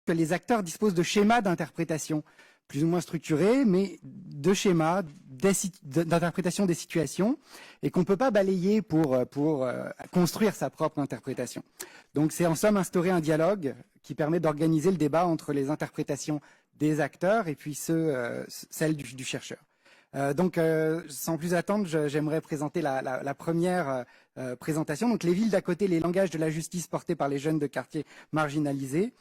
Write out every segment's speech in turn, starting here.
que les acteurs disposent de schémas d'interprétation plus ou moins structurés, mais de schémas d'interprétation des situations, et qu'on ne peut pas balayer pour construire sa propre interprétation. Donc c'est en somme instaurer un dialogue qui permet d'organiser le débat entre les interprétations des acteurs et puis celles du chercheur. Donc, sans plus attendre, j'aimerais présenter la première présentation. Donc, les villes d'à côté, les langages de la justice portés par les jeunes de quartiers marginalisés.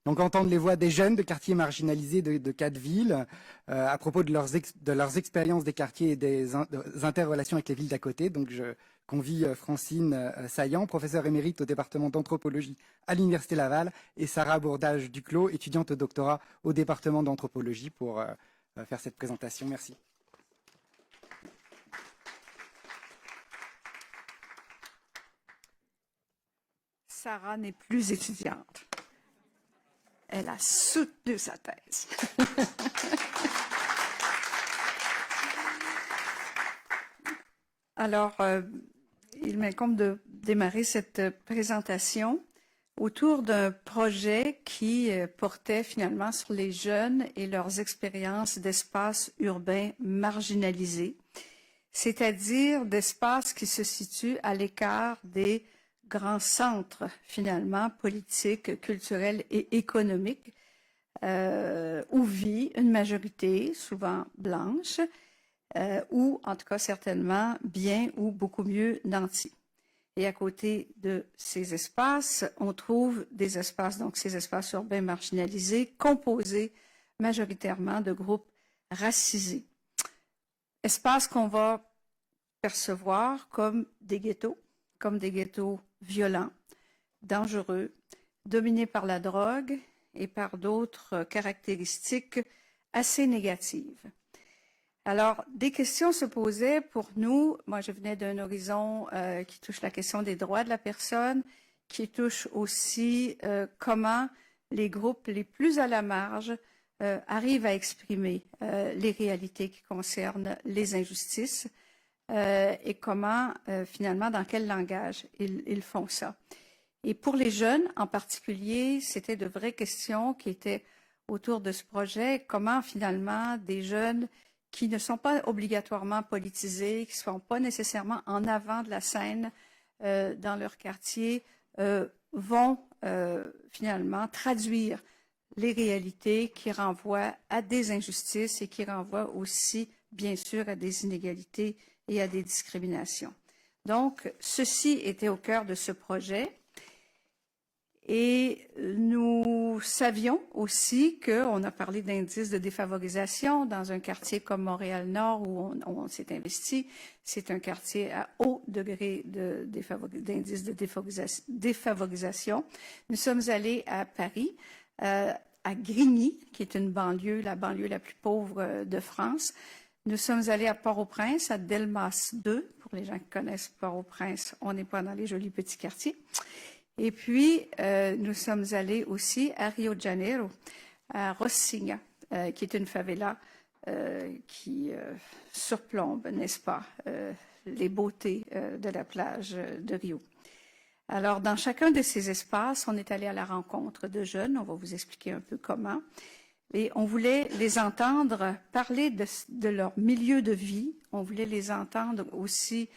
Donc, entendre les voix des jeunes de quartiers marginalisés de 4 villes à propos de leurs expériences des quartiers et des interrelations avec les villes d'à côté. Donc, je convie Francine Saillant, professeure émérite au département d'anthropologie à l'Université Laval, et Sarah Bourdage-Duclos, étudiante au doctorat au département d'anthropologie, pour faire cette présentation. Merci. Sarah n'est plus étudiante. Elle a soutenu sa thèse. Alors, il m'incombe de démarrer cette présentation autour d'un projet qui portait finalement sur les jeunes et leurs expériences d'espaces urbains marginalisés, c'est-à-dire d'espaces qui se situent à l'écart des grands centres, finalement, politiques, culturels et économiques, où vit une majorité, souvent blanche, ou en tout cas certainement bien ou beaucoup mieux nantis. Et à côté de ces espaces, on trouve des espaces, donc ces espaces urbains marginalisés, composés majoritairement de groupes racisés. Espaces qu'on va percevoir comme des ghettos violents, dangereux, dominés par la drogue et par d'autres caractéristiques assez négatives. Alors, des questions se posaient pour nous. Moi, je venais d'un horizon qui touche la question des droits de la personne, qui touche aussi comment les groupes les plus à la marge arrivent à exprimer les réalités qui concernent les injustices, et comment, finalement, dans quel langage ils font ça. Et pour les jeunes en particulier, c'était de vraies questions qui étaient autour de ce projet. Comment, finalement, des jeunes qui ne sont pas obligatoirement politisés, qui ne sont pas nécessairement en avant de la scène dans leur quartier, vont finalement traduire les réalités qui renvoient à des injustices et qui renvoient aussi, bien sûr, à des inégalités et à des discriminations. Donc, ceci était au cœur de ce projet. Et nous savions aussi qu'on a parlé d'indices de défavorisation dans un quartier comme Montréal-Nord où on s'est investi. C'est un quartier à haut degré d'indices de défavorisation. Nous sommes allés à Paris, à Grigny, qui est une banlieue, la banlieue la plus pauvre de France. Nous sommes allés à Port-au-Prince, à Delmas 2. Pour les gens qui connaissent Port-au-Prince, on n'est pas dans les jolis petits quartiers. Et puis, nous sommes allés aussi à Rio de Janeiro, à Rocinha, qui est une favela qui surplombe, n'est-ce pas, les beautés de la plage de Rio. Alors, dans chacun de ces espaces, on est allé à la rencontre de jeunes. On va vous expliquer un peu comment. Et on voulait les entendre parler de leur milieu de vie. On voulait les entendre aussi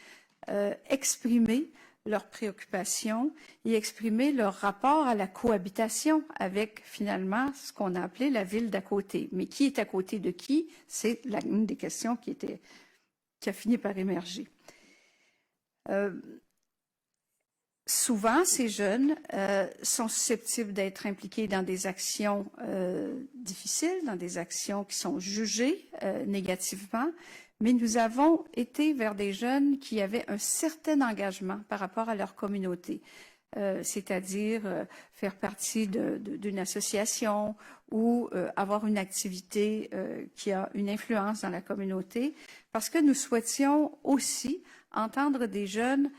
exprimer leurs préoccupations et exprimer leur rapport à la cohabitation avec, finalement, ce qu'on a appelé la ville d'à côté. Mais qui est à côté de qui? C'est une des questions qui a fini par émerger. Souvent, ces jeunes sont susceptibles d'être impliqués dans des actions difficiles, dans des actions qui sont jugées négativement, mais nous avons été vers des jeunes qui avaient un certain engagement par rapport à leur communauté, c'est-à-dire faire partie d'une association ou avoir une activité qui a une influence dans la communauté, parce que nous souhaitions aussi entendre des jeunes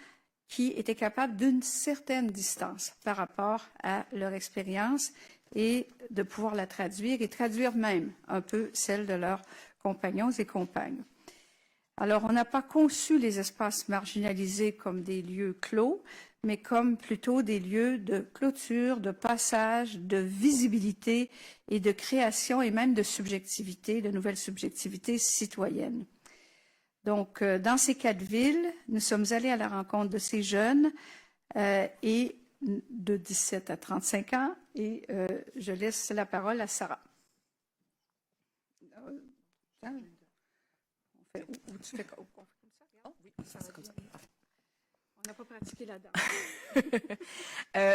qui étaient capables d'une certaine distance par rapport à leur expérience et de pouvoir la traduire et traduire même un peu celle de leurs compagnons et compagnes. Alors, on n'a pas conçu les espaces marginalisés comme des lieux clos, mais comme plutôt des lieux de clôture, de passage, de visibilité et de création et même de subjectivité, de nouvelles subjectivités citoyennes. Donc, dans ces 4 villes, nous sommes allés à la rencontre de ces jeunes et de 17 à 35 ans et je laisse la parole à Sarah. Ou tu fais comme ça? Oui, ça c'est comme ça. On n'a pas pratiqué la danse.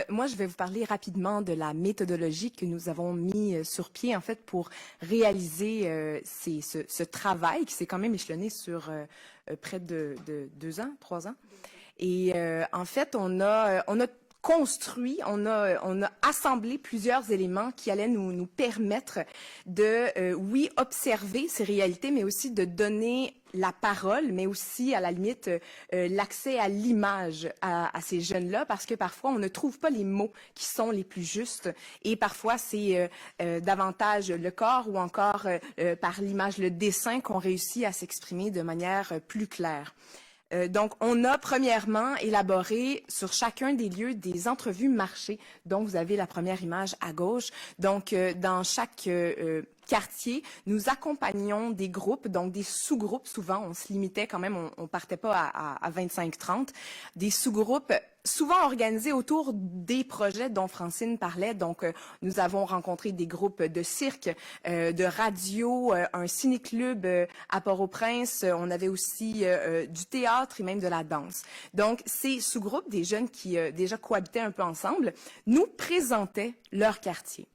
Moi, je vais vous parler rapidement de la méthodologie que nous avons mis sur pied, en fait, pour réaliser ce travail qui s'est quand même échelonné sur près de 2 ans, 3 ans. Et en fait, on a construit, on a assemblé plusieurs éléments qui allaient nous permettre de, oui, observer ces réalités, mais aussi de donner la parole, mais aussi, à la limite, l'accès à l'image à ces jeunes-là, parce que parfois, on ne trouve pas les mots qui sont les plus justes, et parfois, c'est davantage le corps ou encore par l'image, le dessin qu'on réussit à s'exprimer de manière plus claire. Donc, on a premièrement élaboré sur chacun des lieux des entrevues marché, dont vous avez la première image à gauche. Donc, dans chaque quartier, nous accompagnions des groupes, donc des sous-groupes. Souvent, on se limitait quand même, on partait pas à 25-30. Des sous-groupes souvent organisés autour des projets dont Francine parlait. Donc, nous avons rencontré des groupes de cirque, de radio, un ciné-club à Port-au-Prince. On avait aussi du théâtre et même de la danse. Donc, ces sous-groupes, des jeunes qui déjà cohabitaient un peu ensemble, nous présentaient leur quartier.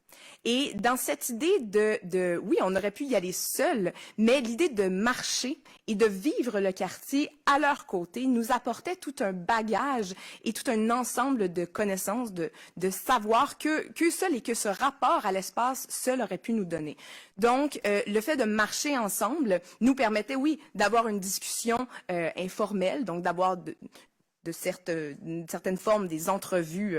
Et dans cette idée oui, on aurait pu y aller seul, mais l'idée de marcher et de vivre le quartier à leur côté nous apportait tout un bagage et tout un ensemble de connaissances, de savoir que seul et que ce rapport à l'espace seul aurait pu nous donner. Donc, le fait de marcher ensemble nous permettait, oui, d'avoir une discussion informelle, donc d'avoir une certaine forme des entrevues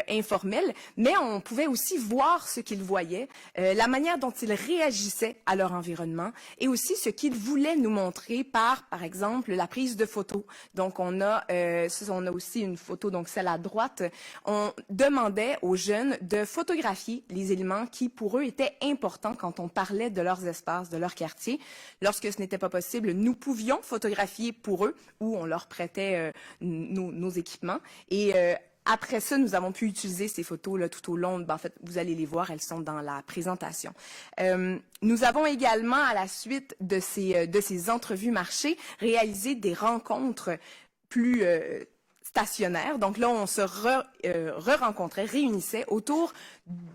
informelles, mais on pouvait aussi voir ce qu'ils voyaient, la manière dont ils réagissaient à leur environnement et aussi ce qu'ils voulaient nous montrer par exemple, la prise de photos. Donc, on a aussi une photo, donc celle à droite. On demandait aux jeunes de photographier les éléments qui, pour eux, étaient importants quand on parlait de leurs espaces, de leur quartier. Lorsque ce n'était pas possible, nous pouvions photographier pour eux ou on leur prêtait nos équipements. Et après ça, nous avons pu utiliser ces photos là tout au long. En fait, vous allez les voir, elles sont dans la présentation. Nous avons également, à la suite de ces entrevues marché, réalisé des rencontres plus stationnaires. Donc là, on se rencontrait, réunissait autour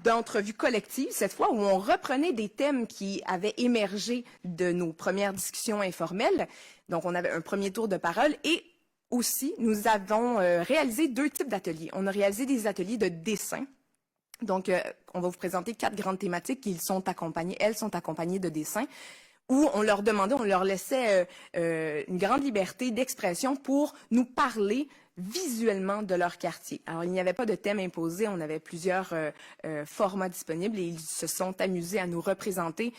d'entrevues collectives, cette fois, où on reprenait des thèmes qui avaient émergé de nos premières discussions informelles. Donc, on avait un premier tour de parole et aussi, nous avons réalisé 2 types d'ateliers. On a réalisé des ateliers de dessin. Donc, on va vous présenter 4 grandes thématiques elles sont accompagnées de dessins, où on leur demandait, on leur laissait une grande liberté d'expression pour nous parler visuellement de leur quartier. Alors, il n'y avait pas de thème imposé, on avait plusieurs formats disponibles et ils se sont amusés à nous représenter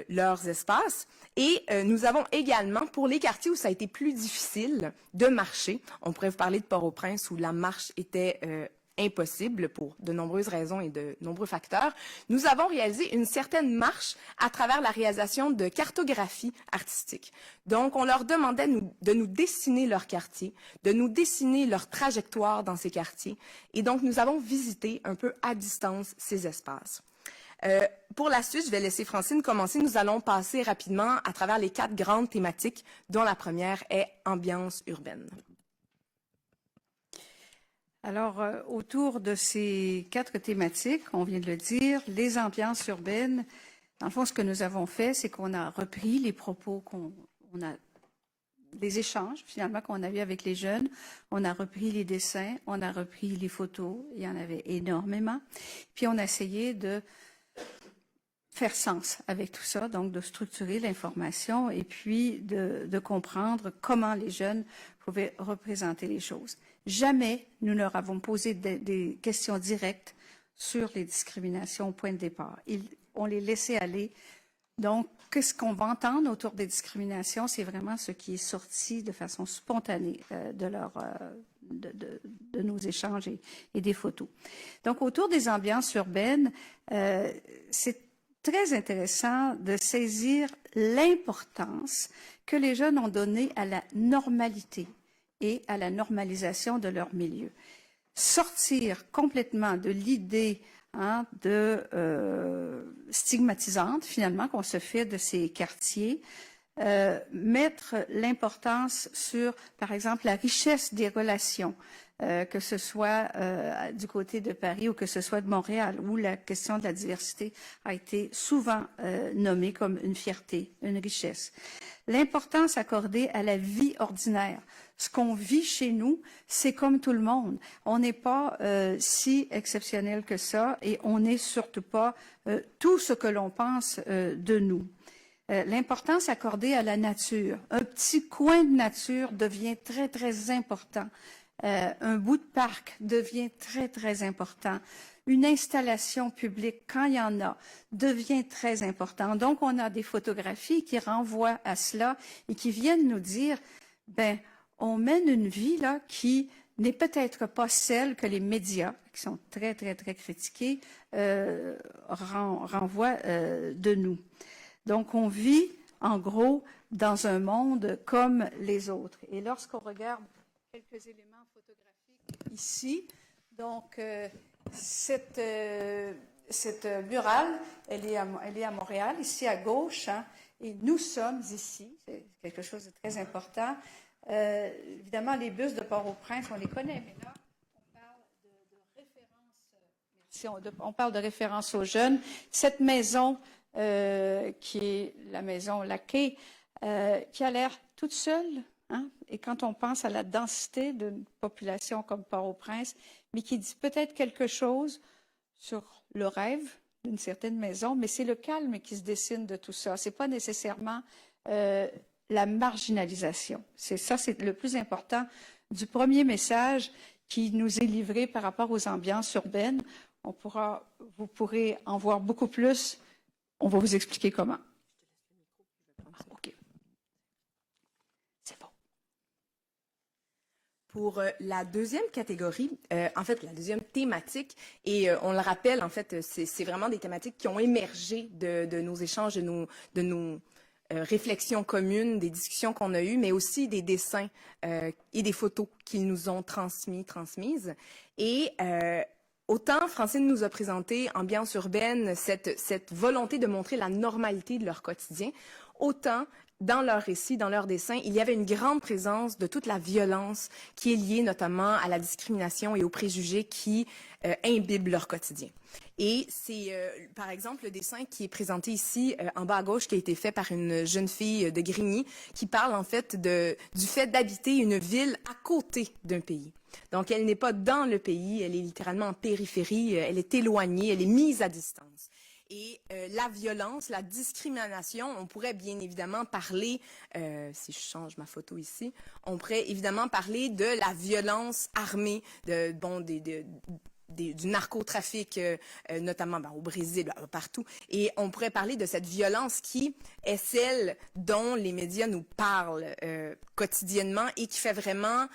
leurs espaces. Et nous avons également, pour les quartiers où ça a été plus difficile de marcher, on pourrait vous parler de Port-au-Prince où la marche était impossible pour de nombreuses raisons et de nombreux facteurs, nous avons réalisé une certaine marche à travers la réalisation de cartographie artistique. Donc, on leur demandait de nous dessiner leur quartier, de nous dessiner leur trajectoire dans ces quartiers. Et donc, nous avons visité un peu à distance ces espaces. Pour la suite, je vais laisser Francine commencer. Nous allons passer rapidement à travers les 4 grandes thématiques, dont la première est ambiance urbaine. Alors, autour de ces 4 thématiques, on vient de le dire, les ambiances urbaines, dans le fond, ce que nous avons fait, c'est qu'on a repris les propos les échanges, finalement, qu'on a eu avec les jeunes. On a repris les dessins, on a repris les photos, il y en avait énormément. Puis, on a essayé de faire sens avec tout ça, donc de structurer l'information et puis de comprendre comment les jeunes pouvaient représenter les choses. Jamais nous leur avons posé des questions directes sur les discriminations au point de départ. On les laissait aller Donc, qu'est-ce qu'on va entendre autour des discriminations? C'est vraiment ce qui est sorti de façon spontanée de nos échanges et des photos. Donc, autour des ambiances urbaines, c'est très intéressant de saisir l'importance que les jeunes ont donnée à la normalité et à la normalisation de leur milieu. Sortir complètement de l'idée stigmatisante, finalement, qu'on se fait de ces quartiers, mettre l'importance sur, par exemple, la richesse des relations, que ce soit du côté de Paris ou que ce soit de Montréal, où la question de la diversité a été souvent nommée comme une fierté, une richesse. L'importance accordée à la vie ordinaire. Ce qu'on vit chez nous, c'est comme tout le monde. On n'est pas si exceptionnel que ça et on n'est surtout pas tout ce que l'on pense de nous. L'importance accordée à la nature. Un petit coin de nature devient très, très important. Un bout de parc devient très, très important. Une installation publique, quand il y en a, devient très important. Donc, on a des photographies qui renvoient à cela et qui viennent nous dire, ben, on mène une vie là qui n'est peut-être pas celle que les médias, qui sont très, très, très critiqués, renvoient de nous. Donc, on vit, en gros, dans un monde comme les autres. Et lorsqu'on regarde quelques éléments photographiques ici, donc, cette murale, elle est à Montréal, ici à gauche, et nous sommes ici, c'est quelque chose de très important. Évidemment, les bus de Port-au-Prince, on les connaît, mais là, on parle de référence, on parle de référence aux jeunes. Cette maison, qui est la maison Laquais, qui a l'air toute seule, et quand on pense à la densité d'une population comme Port-au-Prince, mais qui dit peut-être quelque chose sur le rêve d'une certaine maison, mais c'est le calme qui se dessine de tout ça. C'est pas nécessairement la marginalisation. C'est le plus important du premier message qui nous est livré par rapport aux ambiances urbaines. Vous pourrez en voir beaucoup plus. On va vous expliquer comment. OK. C'est bon. Pour la deuxième catégorie, en fait, la deuxième thématique, et on le rappelle, en fait, c'est vraiment des thématiques qui ont émergé de nos échanges, de nos réflexions communes, des discussions qu'on a eues, mais aussi des dessins et des photos qu'ils nous ont transmises. Et autant Francine nous a présenté Ambiance urbaine, cette volonté de montrer la normalité de leur quotidien, autant dans leur récit, dans leur dessin, il y avait une grande présence de toute la violence qui est liée notamment à la discrimination et aux préjugés qui imbibent leur quotidien. Et c'est, par exemple, le dessin qui est présenté ici, en bas à gauche, qui a été fait par une jeune fille de Grigny, qui parle en fait du fait d'habiter une ville à côté d'un pays. Donc, elle n'est pas dans le pays, elle est littéralement en périphérie, elle est éloignée, elle est mise à distance. Et la violence, la discrimination, on pourrait bien évidemment parler, si je change ma photo ici, on pourrait évidemment parler de la violence armée, du narcotrafic, notamment au Brésil, partout. Et on pourrait parler de cette violence qui est celle dont les médias nous parlent quotidiennement et qui fait vraiment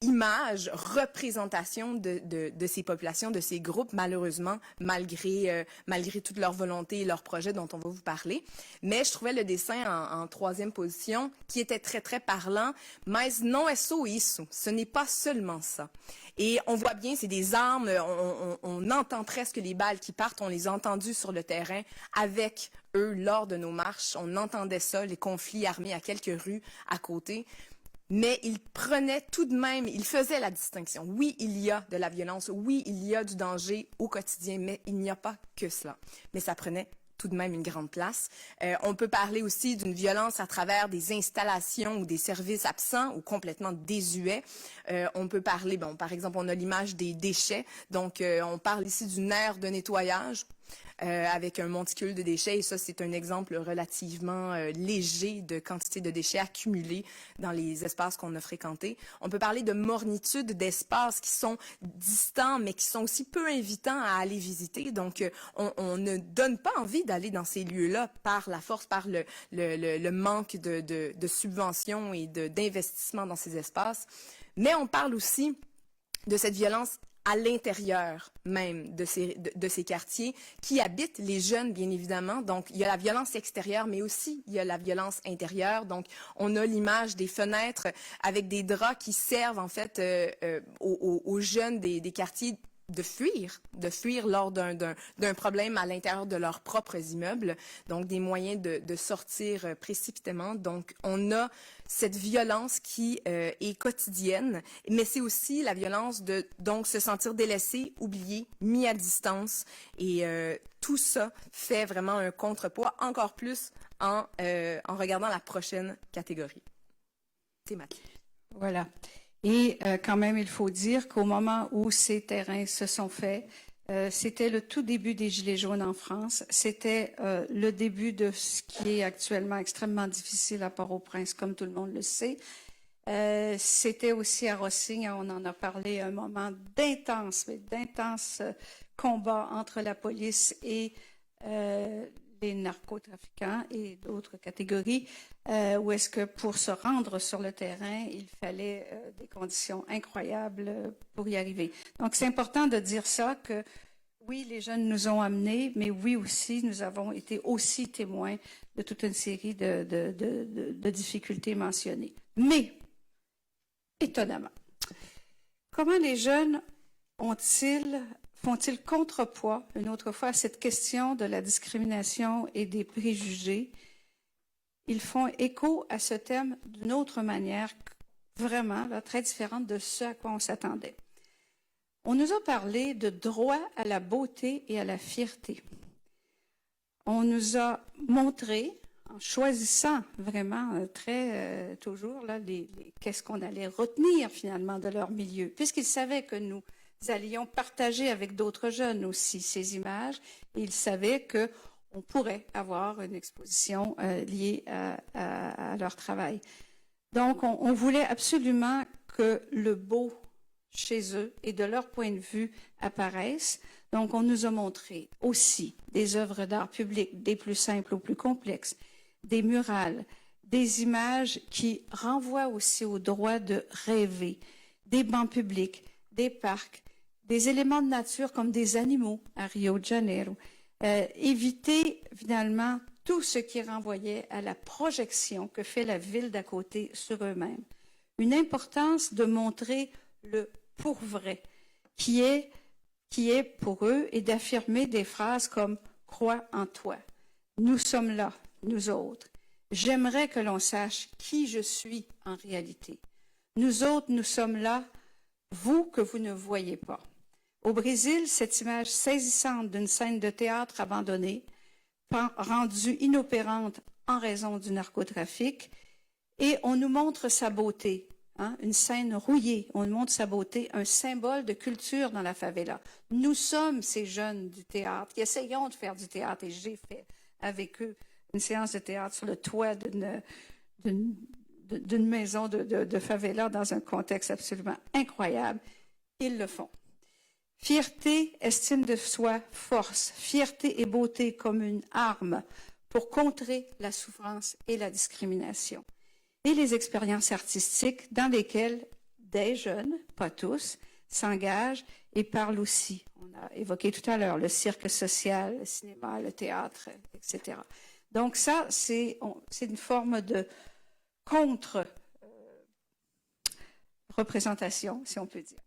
image, représentation de ces populations, de ces groupes, malheureusement, malgré toute leur volonté et leurs projets dont on va vous parler. Mais je trouvais le dessin en troisième position qui était très, très parlant. Mais non é só isso, ce n'est pas seulement ça. Et on voit bien, c'est des armes, on entend presque les balles qui partent, on les a entendues sur le terrain avec eux lors de nos marches. On entendait ça, les conflits armés à quelques rues à côté. Mais il prenait tout de même, il faisait la distinction. Oui, il y a de la violence, oui, il y a du danger au quotidien, mais il n'y a pas que cela. Mais ça prenait tout de même une grande place. On peut parler aussi d'une violence à travers des installations ou des services absents ou complètement désuets. On peut parler, par exemple, on a l'image des déchets. Donc, on parle ici d'une aire de nettoyage. avec un monticule de déchets. Et ça, c'est un exemple relativement léger de quantité de déchets accumulés dans les espaces qu'on a fréquentés. On peut parler de mornitude d'espaces qui sont distants, mais qui sont aussi peu invitants à aller visiter. Donc, on ne donne pas envie d'aller dans ces lieux-là par la force, par le manque de subventions et d'investissement dans ces espaces. Mais on parle aussi de cette violence à l'intérieur même de ces quartiers qui habitent les jeunes, bien évidemment. Donc, il y a la violence extérieure, mais aussi il y a la violence intérieure. Donc, on a l'image des fenêtres avec des draps qui servent en fait aux jeunes des quartiers de fuir lors d'un problème à l'intérieur de leurs propres immeubles, donc des moyens de sortir précipitamment. Donc, on a cette violence qui est quotidienne, mais c'est aussi la violence de donc se sentir délaissé, oublié, mis à distance, et tout ça fait vraiment un contrepoids, encore plus en regardant la prochaine catégorie. Thématique. Voilà. Et quand même, il faut dire qu'au moment où ces terrains se sont faits, c'était le tout début des Gilets jaunes en France. C'était le début de ce qui est actuellement extrêmement difficile à Port-au-Prince, comme tout le monde le sait. C'était aussi à Rossigne, on en a parlé, un moment d'intense combats entre la police et les narcotrafiquants et d'autres catégories, où est-ce que pour se rendre sur le terrain, il fallait des conditions incroyables pour y arriver. Donc, c'est important de dire ça, que oui, les jeunes nous ont amenés, mais oui aussi, nous avons été aussi témoins de toute une série de difficultés mentionnées. Mais, étonnamment, comment les jeunes font-ils contrepoids, une autre fois, à cette question de la discrimination et des préjugés? Ils font écho à ce thème d'une autre manière, vraiment là, très différente de ce à quoi on s'attendait. On nous a parlé de droit à la beauté et à la fierté. On nous a montré, en choisissant vraiment toujours là, qu'est-ce qu'on allait retenir finalement de leur milieu, puisqu'ils savaient que nous allions partager avec d'autres jeunes aussi ces images, et ils savaient qu'on pourrait avoir une exposition liée à leur travail. Donc, on voulait absolument que le beau chez eux et de leur point de vue apparaisse. Donc, on nous a montré aussi des œuvres d'art public, des plus simples aux plus complexes, des murales, des images qui renvoient aussi au droit de rêver, des bancs publics, des parcs, des éléments de nature comme des animaux à Rio de Janeiro. Éviter finalement tout ce qui renvoyait à la projection que fait la ville d'à côté sur eux-mêmes. Une importance de montrer le pour vrai, qui est pour eux, et d'affirmer des phrases comme « crois en toi »,« nous sommes là, nous autres »,« j'aimerais que l'on sache qui je suis en réalité »,« nous autres, nous sommes là, vous que vous ne voyez pas ». Au Brésil, cette image saisissante d'une scène de théâtre abandonnée, rendue inopérante en raison du narcotrafic, et on nous montre sa beauté, une scène rouillée, on nous montre sa beauté, un symbole de culture dans la favela. Nous sommes ces jeunes du théâtre qui essayons de faire du théâtre, et j'ai fait avec eux une séance de théâtre sur le toit d'une maison de favela dans un contexte absolument incroyable. Ils le font. Fierté, estime de soi, force, fierté et beauté comme une arme pour contrer la souffrance et la discrimination. Et les expériences artistiques dans lesquelles des jeunes, pas tous, s'engagent et parlent aussi. On a évoqué tout à l'heure le cirque social, le cinéma, le théâtre, etc. Donc ça, c'est une forme de contre-représentation, si on peut dire.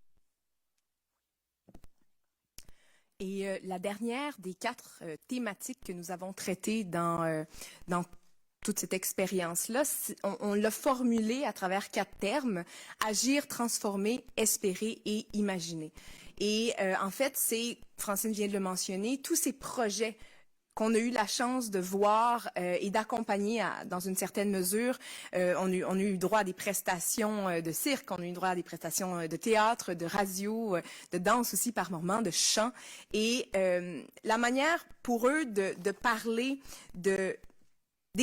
Et la dernière des 4 thématiques que nous avons traitées dans toute cette expérience-là, on l'a formulée à travers 4 termes: agir, transformer, espérer et imaginer. Et en fait, Francine vient de le mentionner, tous ces projets qu'on a eu la chance de voir et d'accompagner dans une certaine mesure. On a eu droit à des prestations de cirque, on a eu droit à des prestations de théâtre, de radio, de danse aussi par moments, de chant. Et la manière pour eux de parler des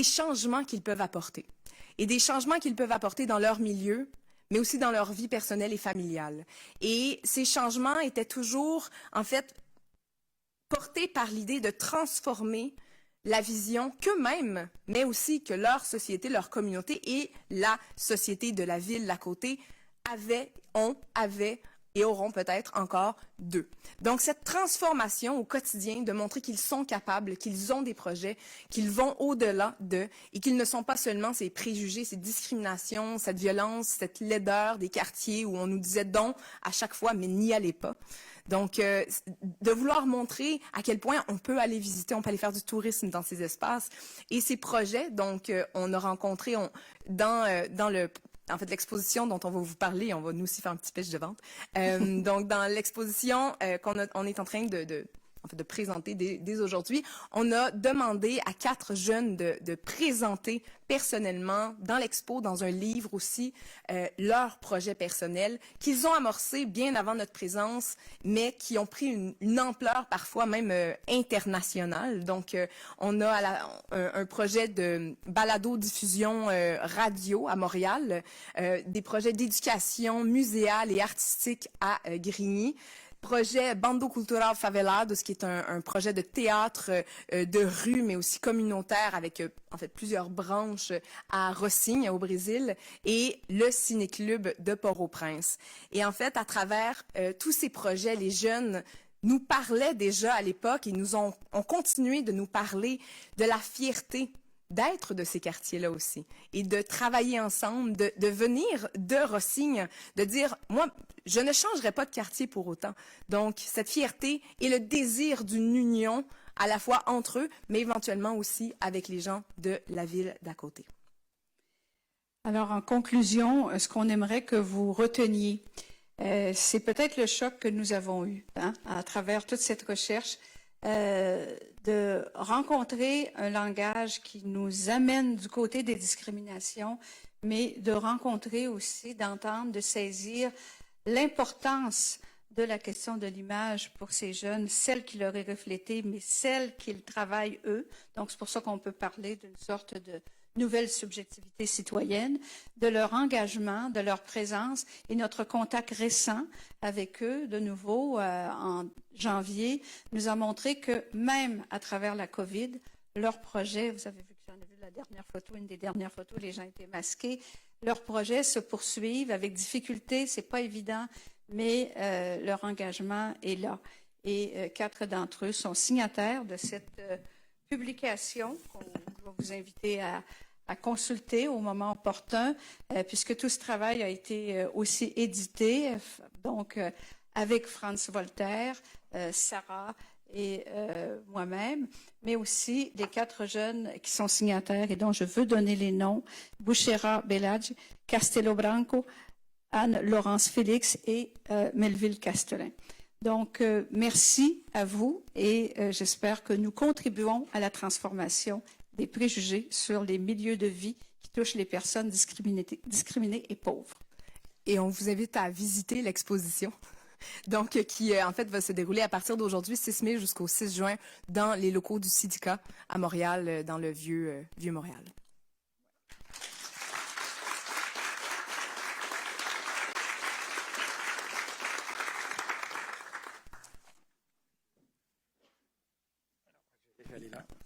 changements qu'ils peuvent apporter. Et des changements qu'ils peuvent apporter dans leur milieu, mais aussi dans leur vie personnelle et familiale. Et ces changements étaient toujours, en fait, portés par l'idée de transformer la vision qu'eux-mêmes, mais aussi que leur société, leur communauté et la société de la ville d'à côté avaient et auront peut-être encore d'eux. Donc, cette transformation au quotidien, de montrer qu'ils sont capables, qu'ils ont des projets, qu'ils vont au-delà d'eux et qu'ils ne sont pas seulement ces préjugés, ces discriminations, cette violence, cette laideur des quartiers où on nous disait donc à chaque fois, mais n'y allez pas. Donc, de vouloir montrer à quel point on peut aller visiter, on peut aller faire du tourisme dans ces espaces. Et ces projets, donc, on a rencontré en fait, l'exposition dont on va vous parler, on va nous aussi faire un petit pitch de vente. Donc, dans l'exposition on est en train de présenter dès aujourd'hui, on a demandé à 4 jeunes de présenter personnellement dans l'expo, dans un livre aussi, leurs projets personnels qu'ils ont amorcés bien avant notre présence, mais qui ont pris une ampleur parfois même internationale. Donc, on a un projet de balado-diffusion radio à Montréal, des projets d'éducation muséale et artistique à Grigny, projet Bando Cultural Favelado, ce qui est un projet de théâtre de rue, mais aussi communautaire, avec en fait plusieurs branches à Rocinha, au Brésil, et le Ciné-Club de Port-au-Prince. Et en fait, à travers tous ces projets, les jeunes nous parlaient déjà à l'époque et ont continué de nous parler de la fierté d'être de ces quartiers-là aussi et de travailler ensemble, de venir de Rocinha, de dire, moi, je ne changerai pas de quartier pour autant. Donc, cette fierté et le désir d'une union à la fois entre eux, mais éventuellement aussi avec les gens de la ville d'à côté. Alors, en conclusion, ce qu'on aimerait que vous reteniez, c'est peut-être le choc que nous avons eu à travers toute cette recherche, de rencontrer un langage qui nous amène du côté des discriminations, mais de rencontrer aussi, d'entendre, de saisir l'importance de la question de l'image pour ces jeunes, celle qui leur est reflétée, mais celle qu'ils travaillent eux. Donc, c'est pour ça qu'on peut parler d'une sorte de nouvelle subjectivité citoyenne, de leur engagement, de leur présence et notre contact récent avec eux, de nouveau en janvier, nous a montré que même à travers la COVID, leur projet, vous avez vu que j'en ai vu la dernière photo, une des dernières photos, les gens étaient masqués, leurs projets se poursuivent avec difficulté, c'est pas évident, mais leur engagement est là. Et 4 d'entre eux sont signataires de cette publication qu'on va vous inviter à consulter au moment opportun, puisque tout ce travail a été aussi édité, donc avec Franz Voltaire, Sarah et moi-même, mais aussi les 4 jeunes qui sont signataires et dont je veux donner les noms, Bouchera Belage, Castello Branco, Anne-Laurence Félix et Melville Castelin. Donc, merci à vous et j'espère que nous contribuons à la transformation des préjugés sur les milieux de vie qui touchent les personnes discriminées et pauvres. Et on vous invite à visiter l'exposition, donc qui en fait va se dérouler à partir d'aujourd'hui, 6 mai jusqu'au 6 juin, dans les locaux du Syndicat à Montréal, dans le vieux Montréal.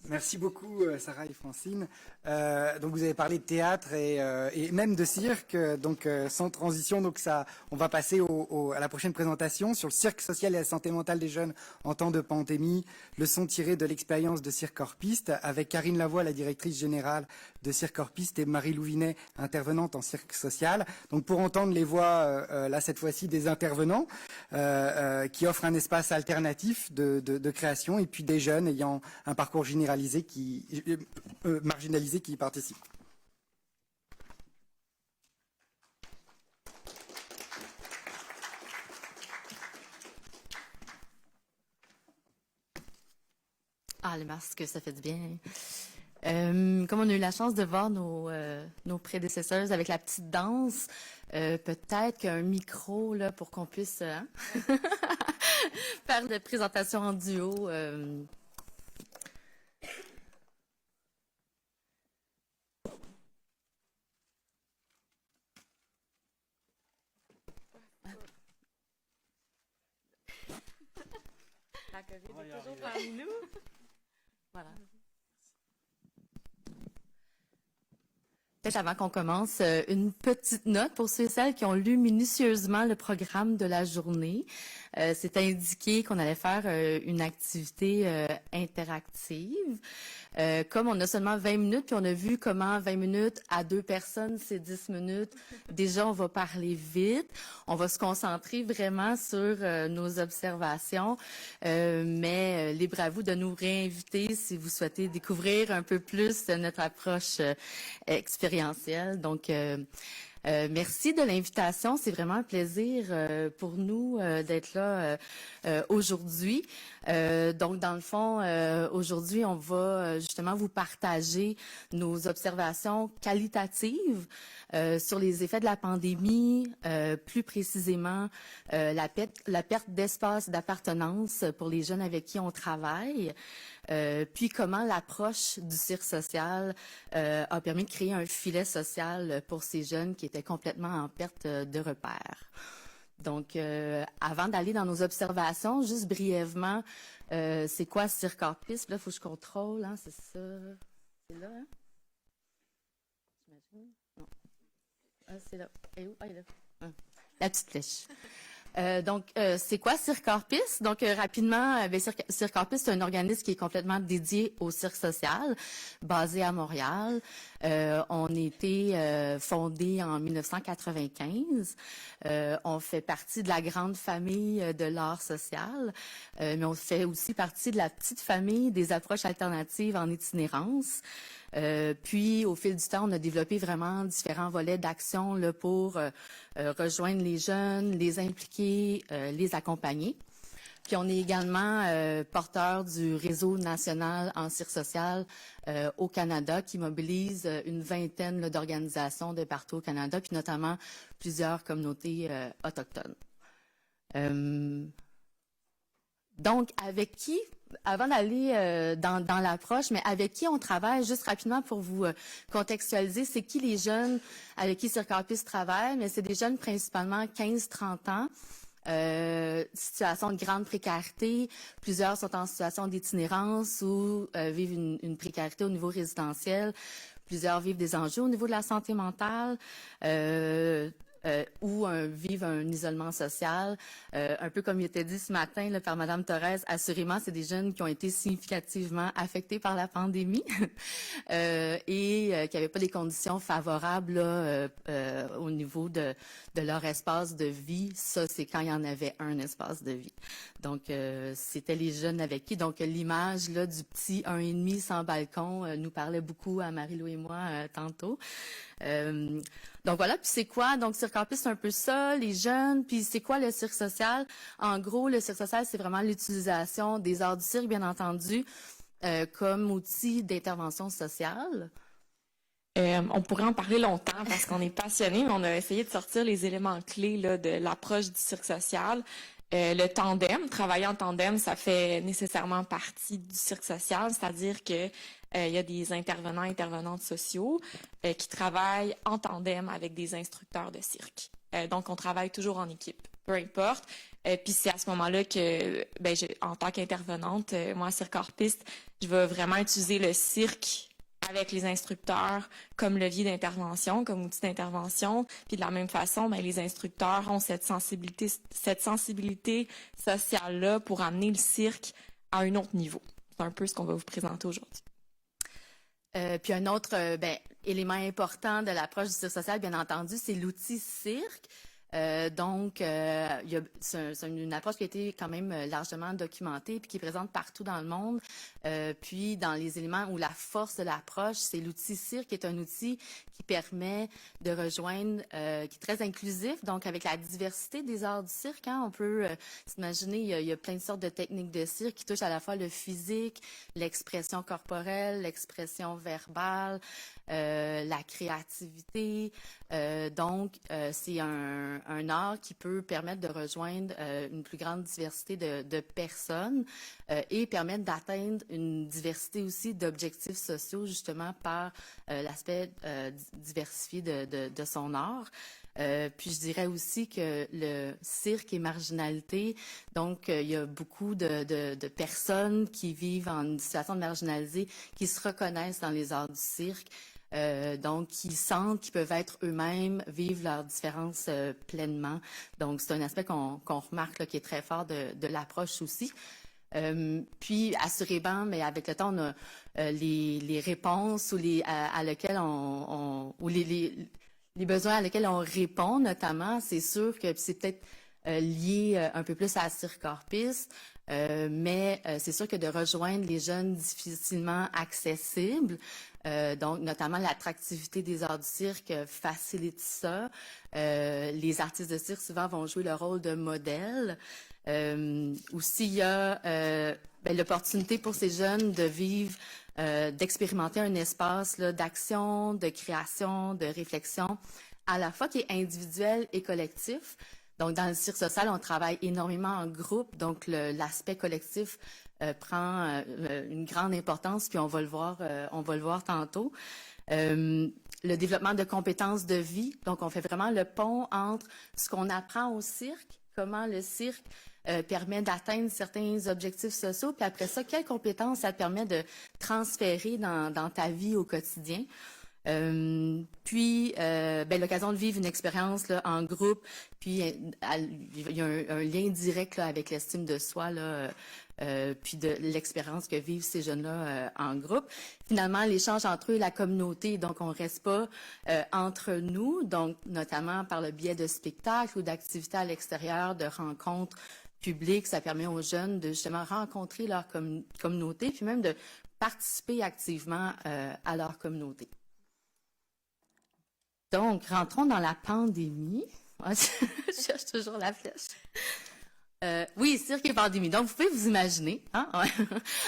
Merci beaucoup, Sarah et Francine. Donc vous avez parlé de théâtre et même de cirque, donc sans transition. Donc ça, on va passer à la prochaine présentation sur le cirque social et la santé mentale des jeunes en temps de pandémie. Leçon tirée de l'expérience de Cirque Orpiste, avec Karine Lavoie, la directrice générale de Cirque Orpiste, et Marie Louvinet, intervenante en cirque social. Donc pour entendre les voix, là cette fois-ci des intervenants, qui offrent un espace alternatif de création, et puis des jeunes ayant un parcours marginalisés qui y participent. Ah, le masque, ça fait du bien. Comme on a eu la chance de voir nos prédécesseurs avec la petite danse, peut-être qu'un micro là pour qu'on puisse faire des présentations en duo. La COVID est toujours parmi nous. Voilà. Peut-être avant qu'on commence, une petite note pour ceux et celles qui ont lu minutieusement le programme de la journée. C'est indiqué qu'on allait faire une activité interactive. Comme on a seulement 20 minutes, puis on a vu comment 20 minutes à 2 personnes, c'est 10 minutes. Déjà, on va parler vite. On va se concentrer vraiment sur nos observations. Mais libre à vous de nous réinviter si vous souhaitez découvrir un peu plus notre approche expérientielle. Donc, merci de l'invitation. C'est vraiment un plaisir pour nous d'être là aujourd'hui. Donc, dans le fond, aujourd'hui, on va justement vous partager nos observations qualitatives sur les effets de la pandémie, plus précisément la perte d'espace d'appartenance pour les jeunes avec qui on travaille. Puis comment l'approche du cirque social a permis de créer un filet social pour ces jeunes qui étaient complètement en perte de repères. Donc, avant d'aller dans nos observations, juste brièvement, c'est quoi Cirque Hors Piste? Là, il faut que je contrôle, hein, c'est ça. C'est là, hein? J'imagine? Non. Ah, c'est là. Et où? Ah, il est là. Ah, la petite flèche. Donc, c'est quoi Cirque Hors Piste? Donc, rapidement, Cirque Hors Piste, c'est un organisme qui est complètement dédié au cirque social, basé à Montréal. On a été fondé en 1995. On fait partie de la grande famille de l'art social, mais on fait aussi partie de la petite famille des approches alternatives en itinérance. Puis, au fil du temps, on a développé vraiment différents volets d'action là, pour rejoindre les jeunes, les impliquer, les accompagner. Puis, on est également porteur du réseau national en cirque social au Canada qui mobilise une vingtaine là, d'organisations de partout au Canada, puis notamment plusieurs communautés autochtones. Donc, avec qui, avant d'aller dans l'approche, mais avec qui on travaille, juste rapidement pour vous contextualiser, c'est qui les jeunes avec qui Cirque Hors Piste travaille, mais c'est des jeunes principalement 15-30 ans, situation de grande précarité. Plusieurs sont en situation d'itinérance ou vivent une précarité au niveau résidentiel. Plusieurs vivent des enjeux au niveau de la santé mentale. Ou vivent un isolement social. Un peu comme il était dit ce matin là, par Madame Thorez, assurément, c'est des jeunes qui ont été significativement affectés par la pandémie et qui n'avaient pas des conditions favorables là, au niveau de leur espace de vie. Ça, c'est quand il y en avait un espace de vie. Donc, c'était les jeunes avec qui. Donc, l'image là du petit 1,5 sans balcon nous parlait beaucoup à Marie-Lou et moi tantôt. Donc voilà, puis c'est quoi? Donc Cirque Hors Piste, c'est un peu ça, les jeunes, puis c'est quoi le cirque social? En gros, le cirque social, c'est vraiment l'utilisation des arts du cirque, bien entendu, comme outil d'intervention sociale. On pourrait en parler longtemps parce qu'on est passionné, mais on a essayé de sortir les éléments clés là, de l'approche du cirque social. Le tandem, travailler en tandem, ça fait nécessairement partie du cirque social, c'est-à-dire que il y a des intervenants et intervenantes sociaux qui travaillent en tandem avec des instructeurs de cirque. Donc, on travaille toujours en équipe, peu importe. Puis c'est à ce moment-là que, en tant qu'intervenante, moi, à Cirque Hors Piste, je vais vraiment utiliser le cirque avec les instructeurs comme levier d'intervention, comme outil d'intervention. Puis de la même façon, les instructeurs ont cette sensibilité sociale-là pour amener le cirque à un autre niveau. C'est un peu ce qu'on va vous présenter aujourd'hui. Puis un autre élément important de l'approche du cirque social, bien entendu, c'est l'outil cirque. C'est une approche qui a été quand même largement documentée puis qui est présente partout dans le monde. Puis dans les éléments où la force de l'approche, c'est l'outil CIRC, qui est un outil qui permet de rejoindre, qui est très inclusif, donc avec la diversité des arts du cirque, hein, on peut s'imaginer, il y a plein de sortes de techniques de cirque qui touchent à la fois le physique, l'expression corporelle, l'expression verbale, la créativité. C'est un art qui peut permettre de rejoindre une plus grande diversité de personnes et permettre d'atteindre une diversité aussi d'objectifs sociaux, justement par l'aspect diversifié de son art. Puis je dirais aussi que le cirque et marginalité, donc il y a beaucoup de personnes qui vivent en situation de marginalisée, qui se reconnaissent dans les arts du cirque. Donc, qui sentent qu'ils peuvent être eux-mêmes, vivre leurs différences pleinement. Donc, c'est un aspect qu'on remarque là, qui est très fort de l'approche aussi. Puis, assurément, mais avec le temps, on a les réponses ou à lesquelles ou les besoins à lesquels on répond, notamment. C'est sûr que c'est peut-être lié un peu plus à Circorpis, mais c'est sûr que de rejoindre les jeunes difficilement accessibles, donc notamment l'attractivité des arts du cirque facilite ça. Les artistes de cirque souvent vont jouer le rôle de modèle. Aussi, il y a l'opportunité pour ces jeunes de vivre, d'expérimenter un espace d'action, de création, de réflexion, à la fois qui est individuel et collectif. Donc, dans le cirque social, on travaille énormément en groupe, donc l'aspect collectif prend une grande importance, puis on va le voir tantôt. Le développement de compétences de vie, donc on fait vraiment le pont entre ce qu'on apprend au cirque, comment le cirque permet d'atteindre certains objectifs sociaux, puis après ça, quelles compétences ça te permet de transférer dans ta vie au quotidien. L'occasion de vivre une expérience là, en groupe, puis il y a un lien direct là, avec l'estime de soi, là, puis de l'expérience que vivent ces jeunes-là en groupe. Finalement, l'échange entre eux et la communauté, donc on ne reste pas entre nous, donc notamment par le biais de spectacles ou d'activités à l'extérieur, de rencontres publiques, ça permet aux jeunes de justement rencontrer leur communauté, puis même de participer activement à leur communauté. Donc, rentrons dans la pandémie. Je cherche toujours la flèche. Oui, cirque et pandémie. Donc, vous pouvez vous imaginer, hein?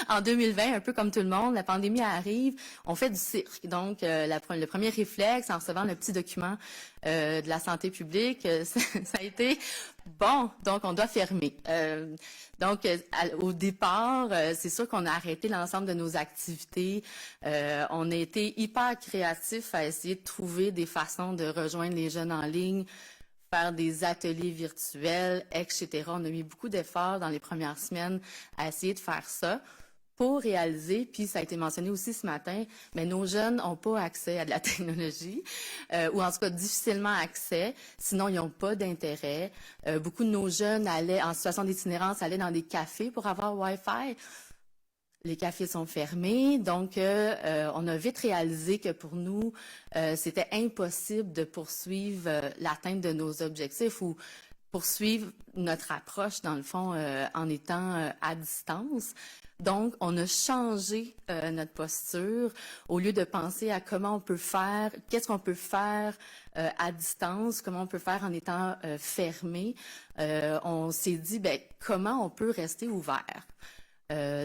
En 2020, un peu comme tout le monde, la pandémie arrive, on fait du cirque. Donc, le premier réflexe, en recevant le petit document de la santé publique, ça a été bon. Donc, on doit fermer. Au départ, c'est sûr qu'on a arrêté l'ensemble de nos activités. On a été hyper créatifs à essayer de trouver des façons de rejoindre les jeunes en ligne, faire des ateliers virtuels, etc. On a mis beaucoup d'efforts dans les premières semaines à essayer de faire ça pour réaliser, puis ça a été mentionné aussi ce matin, mais nos jeunes n'ont pas accès à de la technologie, ou en tout cas difficilement accès, sinon ils n'ont pas d'intérêt. Beaucoup de nos jeunes en situation d'itinérance, allaient dans des cafés pour avoir Wi-Fi. Les cafés sont fermés, donc on a vite réalisé que pour nous, c'était impossible de poursuivre l'atteinte de nos objectifs ou poursuivre notre approche, dans le fond, en étant à distance. Donc, on a changé notre posture. Au lieu de penser à comment on peut faire, qu'est-ce qu'on peut faire à distance, comment on peut faire en étant fermé, on s'est dit, comment on peut rester ouvert?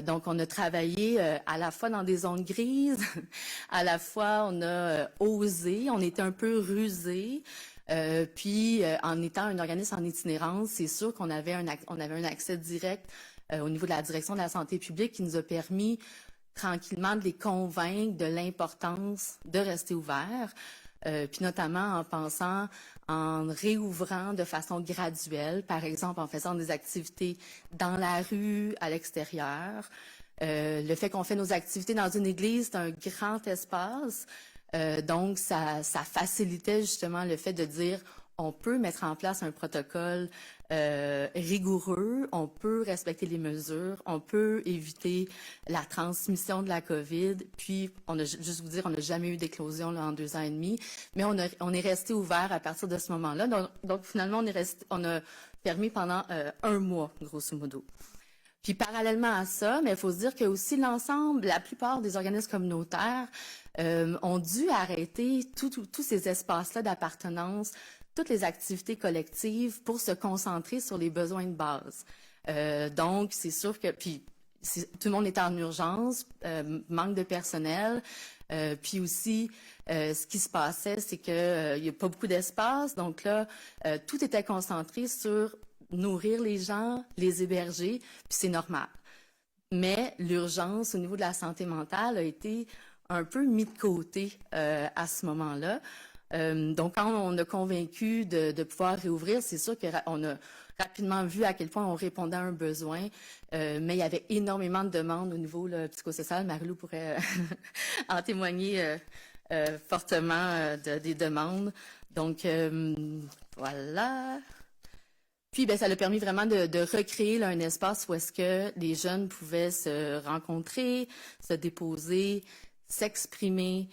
Donc, on a travaillé à la fois dans des zones grises, à la fois on a osé, on était un peu rusé. Puis, en étant un organisme en itinérance, c'est sûr qu'on avait on avait un accès direct au niveau de la direction de la santé publique qui nous a permis tranquillement de les convaincre de l'importance de rester ouverts. Puis notamment en réouvrant de façon graduelle, par exemple en faisant des activités dans la rue, à l'extérieur. Le fait qu'on fait nos activités dans une église, c'est un grand espace. Donc, ça facilitait justement le fait de dire on peut mettre en place un protocole rigoureux, on peut respecter les mesures, on peut éviter la transmission de la COVID. Puis, juste vous dire, on n'a jamais eu d'éclosion là, en 2 ans et demi, mais on est resté ouvert à partir de ce moment-là. Donc finalement, on a permis pendant 1 mois, grosso modo. Puis parallèlement à ça, mais il faut se dire que aussi la plupart des organismes communautaires ont dû arrêter tous ces espaces-là d'appartenance, toutes les activités collectives pour se concentrer sur les besoins de base. Donc, c'est sûr que tout le monde est en urgence, manque de personnel. Puis aussi, ce qui se passait, c'est qu'il n'y a pas beaucoup d'espace. Donc là, tout était concentré sur nourrir les gens, les héberger, puis c'est normal. Mais l'urgence au niveau de la santé mentale a été un peu mis de côté à ce moment-là. Donc, quand on a convaincu de pouvoir réouvrir, c'est sûr qu'on a rapidement vu à quel point on répondait à un besoin, mais il y avait énormément de demandes au niveau psychosocial. Marie-Lou pourrait en témoigner fortement des demandes. Donc, voilà. Puis, ça a permis vraiment de recréer là, un espace où est-ce que les jeunes pouvaient se rencontrer, se déposer, s'exprimer,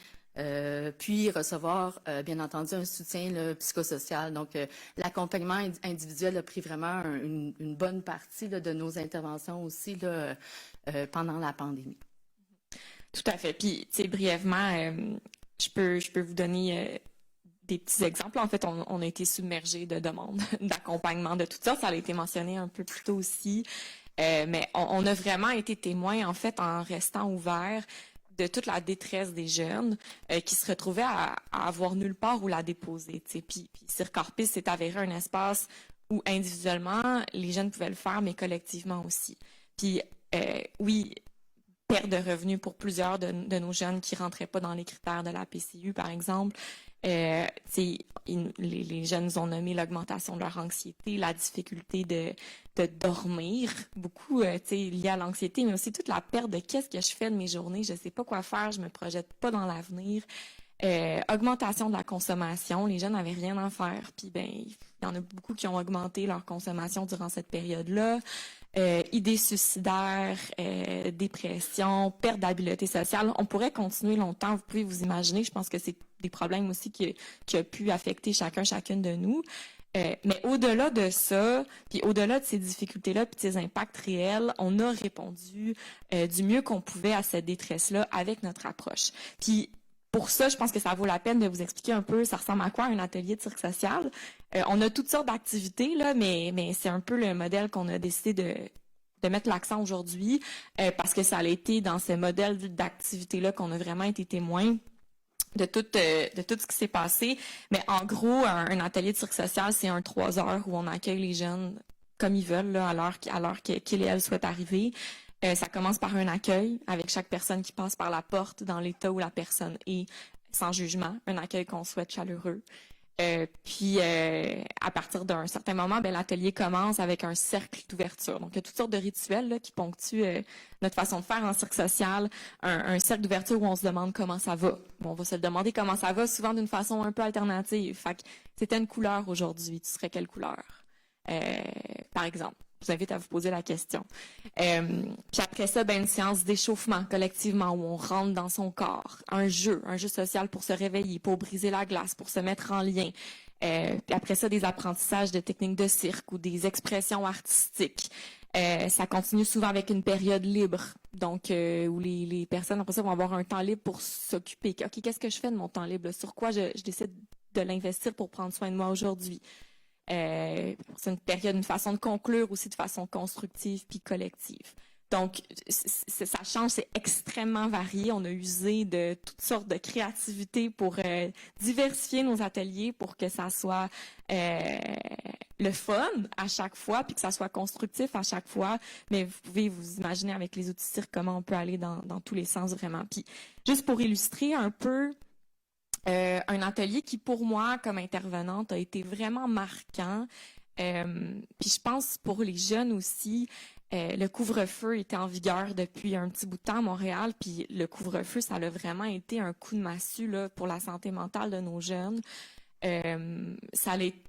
puis recevoir, bien entendu, un soutien là, psychosocial. Donc, l'accompagnement individuel a pris vraiment une bonne partie là, de nos interventions aussi là, pendant la pandémie. Tout à fait. Puis, tu sais, brièvement, je peux vous donner des petits exemples. En fait, on a été submergé de demandes d'accompagnement de tout ça. Ça a été mentionné un peu plus tôt aussi. Mais on a vraiment été témoins, en fait, en restant ouverts de toute la détresse des jeunes qui se retrouvaient à avoir nulle part où la déposer. Puis Circorpis s'est avéré un espace où individuellement, les jeunes pouvaient le faire, mais collectivement aussi. Puis oui, perte de revenus pour plusieurs de nos jeunes qui rentraient pas dans les critères de la PCU, par exemple. Les jeunes nous ont nommé l'augmentation de leur anxiété, la difficulté de dormir, beaucoup lié à l'anxiété, mais aussi toute la perte de qu'est-ce que je fais de mes journées, je sais pas quoi faire, je me projette pas dans l'avenir. Augmentation de la consommation, les jeunes n'avaient rien à faire, puis il y en a beaucoup qui ont augmenté leur consommation durant cette période-là. Idées suicidaires, dépression, perte d'habileté sociale. On pourrait continuer longtemps, vous pouvez vous imaginer. Je pense que c'est des problèmes aussi qui a pu affecter chacune de nous. Mais au-delà de ça, puis au-delà de ces difficultés-là, puis de ces impacts réels, on a répondu du mieux qu'on pouvait à cette détresse-là avec notre approche. Puis pour ça, je pense que ça vaut la peine de vous expliquer un peu, ça ressemble à quoi un atelier de cirque social. On a toutes sortes d'activités, là, mais c'est un peu le modèle qu'on a décidé de mettre l'accent aujourd'hui, parce que ça a été dans ce modèle d'activité-là qu'on a vraiment été témoins de tout ce qui s'est passé. Mais en gros, un atelier de cirque social, c'est 3 heures où on accueille les jeunes comme ils veulent, là, à l'heure qu'ils et elles souhaitent arriver. Ça commence par un accueil avec chaque personne qui passe par la porte dans l'état où la personne est, sans jugement, un accueil qu'on souhaite chaleureux. Puis à partir d'un certain moment, l'atelier commence avec un cercle d'ouverture. Donc il y a toutes sortes de rituels là, qui ponctuent notre façon de faire en cirque social. Un cercle d'ouverture où on se demande comment ça va. Bon, on va se le demander comment ça va, souvent d'une façon un peu alternative. Fait que c'était une couleur aujourd'hui. Tu serais quelle couleur? Par exemple. Je vous invite à vous poser la question. Puis après ça, une séance d'échauffement collectivement où on rentre dans son corps. Un jeu social pour se réveiller, pour briser la glace, pour se mettre en lien. Puis après ça, des apprentissages de techniques de cirque ou des expressions artistiques. Ça continue souvent avec une période libre, donc où les personnes après ça vont avoir un temps libre pour s'occuper. OK, qu'est-ce que je fais de mon temps libre? Sur quoi je décide de l'investir pour prendre soin de moi aujourd'hui? C'est une façon de conclure aussi de façon constructive puis collective. Donc, ça change, c'est extrêmement varié. On a usé de toutes sortes de créativité pour diversifier nos ateliers pour que ça soit le fun à chaque fois puis que ça soit constructif à chaque fois. Mais vous pouvez vous imaginer avec les outils cirque comment on peut aller dans tous les sens vraiment. Puis, juste pour illustrer un peu un atelier qui, pour moi, comme intervenante, a été vraiment marquant. Puis je pense pour les jeunes aussi, le couvre-feu était en vigueur depuis un petit bout de temps à Montréal. Puis le couvre-feu, ça a vraiment été un coup de massue là, pour la santé mentale de nos jeunes.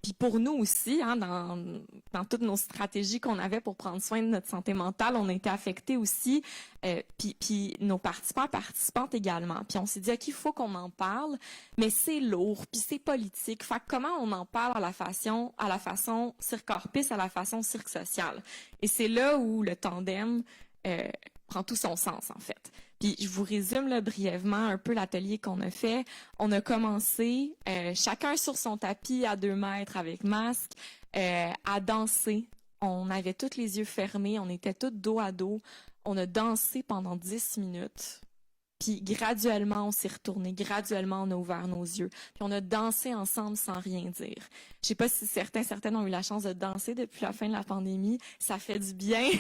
Puis pour nous aussi, hein, dans toutes nos stratégies qu'on avait pour prendre soin de notre santé mentale, on a été affectés aussi, puis nos participantes également. Puis on s'est dit, OK, il faut qu'on en parle, mais c'est lourd, puis c'est politique. Fait que comment on en parle à la façon Cirque Orpis, à la façon Cirque Social? Et c'est là où le tandem prend tout son sens, en fait. Puis je vous résume là, brièvement un peu l'atelier qu'on a fait. On a commencé, chacun sur son tapis à 2 mètres avec masque, à danser. On avait tous les yeux fermés, on était tous dos à dos. On a dansé pendant 10 minutes. Puis graduellement, on s'est retourné, graduellement, on a ouvert nos yeux. Puis on a dansé ensemble sans rien dire. Je sais pas si certaines ont eu la chance de danser depuis la fin de la pandémie. Ça fait du bien.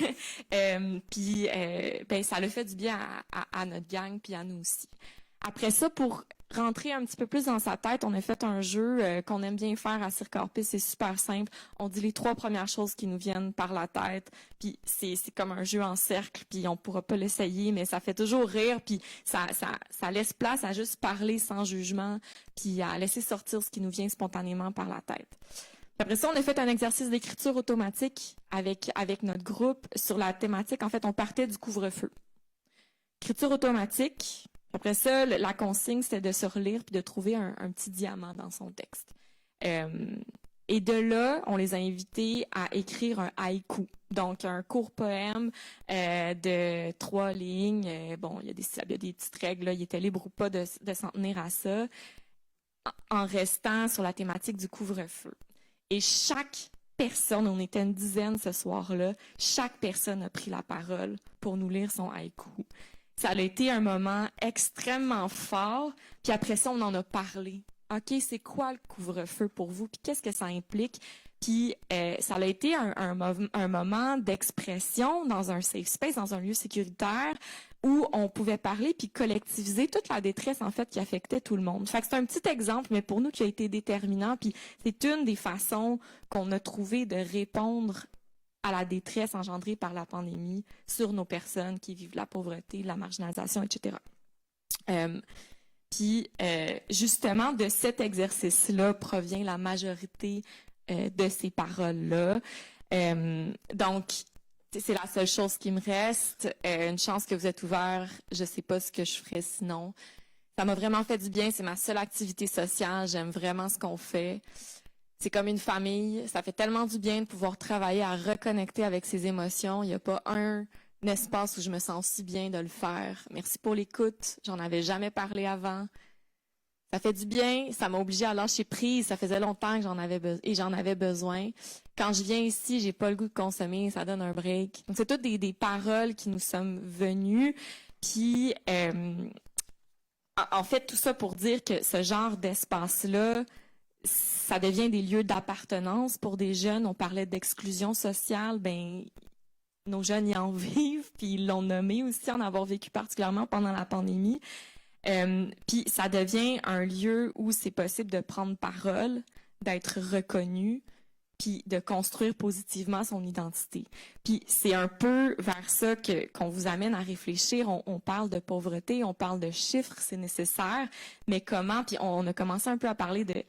Puis ça le fait du bien à notre gang, puis à nous aussi. Après ça, pour rentrer un petit peu plus dans sa tête, on a fait un jeu qu'on aime bien faire à Cirque Orpis. C'est super simple. On dit les 3 premières choses qui nous viennent par la tête. Puis c'est comme un jeu en cercle. Puis on pourra pas l'essayer, mais ça fait toujours rire. Puis ça laisse place à juste parler sans jugement. Puis à laisser sortir ce qui nous vient spontanément par la tête. Après ça, on a fait un exercice d'écriture automatique avec notre groupe sur la thématique. En fait, on partait du couvre-feu. Écriture automatique. Après ça, la consigne, c'était de se relire puis de trouver un petit diamant dans son texte. Et de là, on les a invités à écrire un haïku, donc un court poème de 3 lignes. Bon, il y a des petites règles, là, ils étaient libres ou pas de s'en tenir à ça, en restant sur la thématique du couvre-feu. Et chaque personne, on était une dizaine ce soir-là, chaque personne a pris la parole pour nous lire son haïku. Ça a été un moment extrêmement fort. Puis après ça, on en a parlé. OK, c'est quoi le couvre-feu pour vous? Puis qu'est-ce que ça implique? Puis ça a été un moment d'expression dans un safe space, dans un lieu sécuritaire où on pouvait parler puis collectiviser toute la détresse, en fait, qui affectait tout le monde. Fait que c'est un petit exemple, mais pour nous, qui a été déterminant. Puis c'est une des façons qu'on a trouvé de répondre à la détresse engendrée par la pandémie sur nos personnes qui vivent la pauvreté, la marginalisation, etc. Justement, de cet exercice-là provient la majorité de ces paroles-là. Donc, c'est la seule chose qui me reste. Une chance que vous êtes ouverts. Je sais pas ce que je ferais sinon. Ça m'a vraiment fait du bien. C'est ma seule activité sociale. J'aime vraiment ce qu'on fait. C'est comme une famille. Ça fait tellement du bien de pouvoir travailler à reconnecter avec ses émotions. Il n'y a pas un espace où je me sens si bien de le faire. Merci pour l'écoute. J'en avais jamais parlé avant. Ça fait du bien. Ça m'a obligée à lâcher prise. Ça faisait longtemps que j'en avais besoin. Quand je viens ici, j'ai pas le goût de consommer. Ça donne un break. Donc, c'est toutes des paroles qui nous sommes venues. Puis, en fait, tout ça pour dire que ce genre d'espace-là, ça devient des lieux d'appartenance pour des jeunes. On parlait d'exclusion sociale. Ben, nos jeunes y en vivent, puis ils l'ont nommé aussi, en avoir vécu particulièrement pendant la pandémie. Puis ça devient un lieu où c'est possible de prendre parole, d'être reconnu, puis de construire positivement son identité. Puis c'est un peu vers ça qu'on vous amène à réfléchir. On parle de pauvreté, on parle de chiffres, c'est nécessaire, mais comment, puis on a commencé un peu à parler de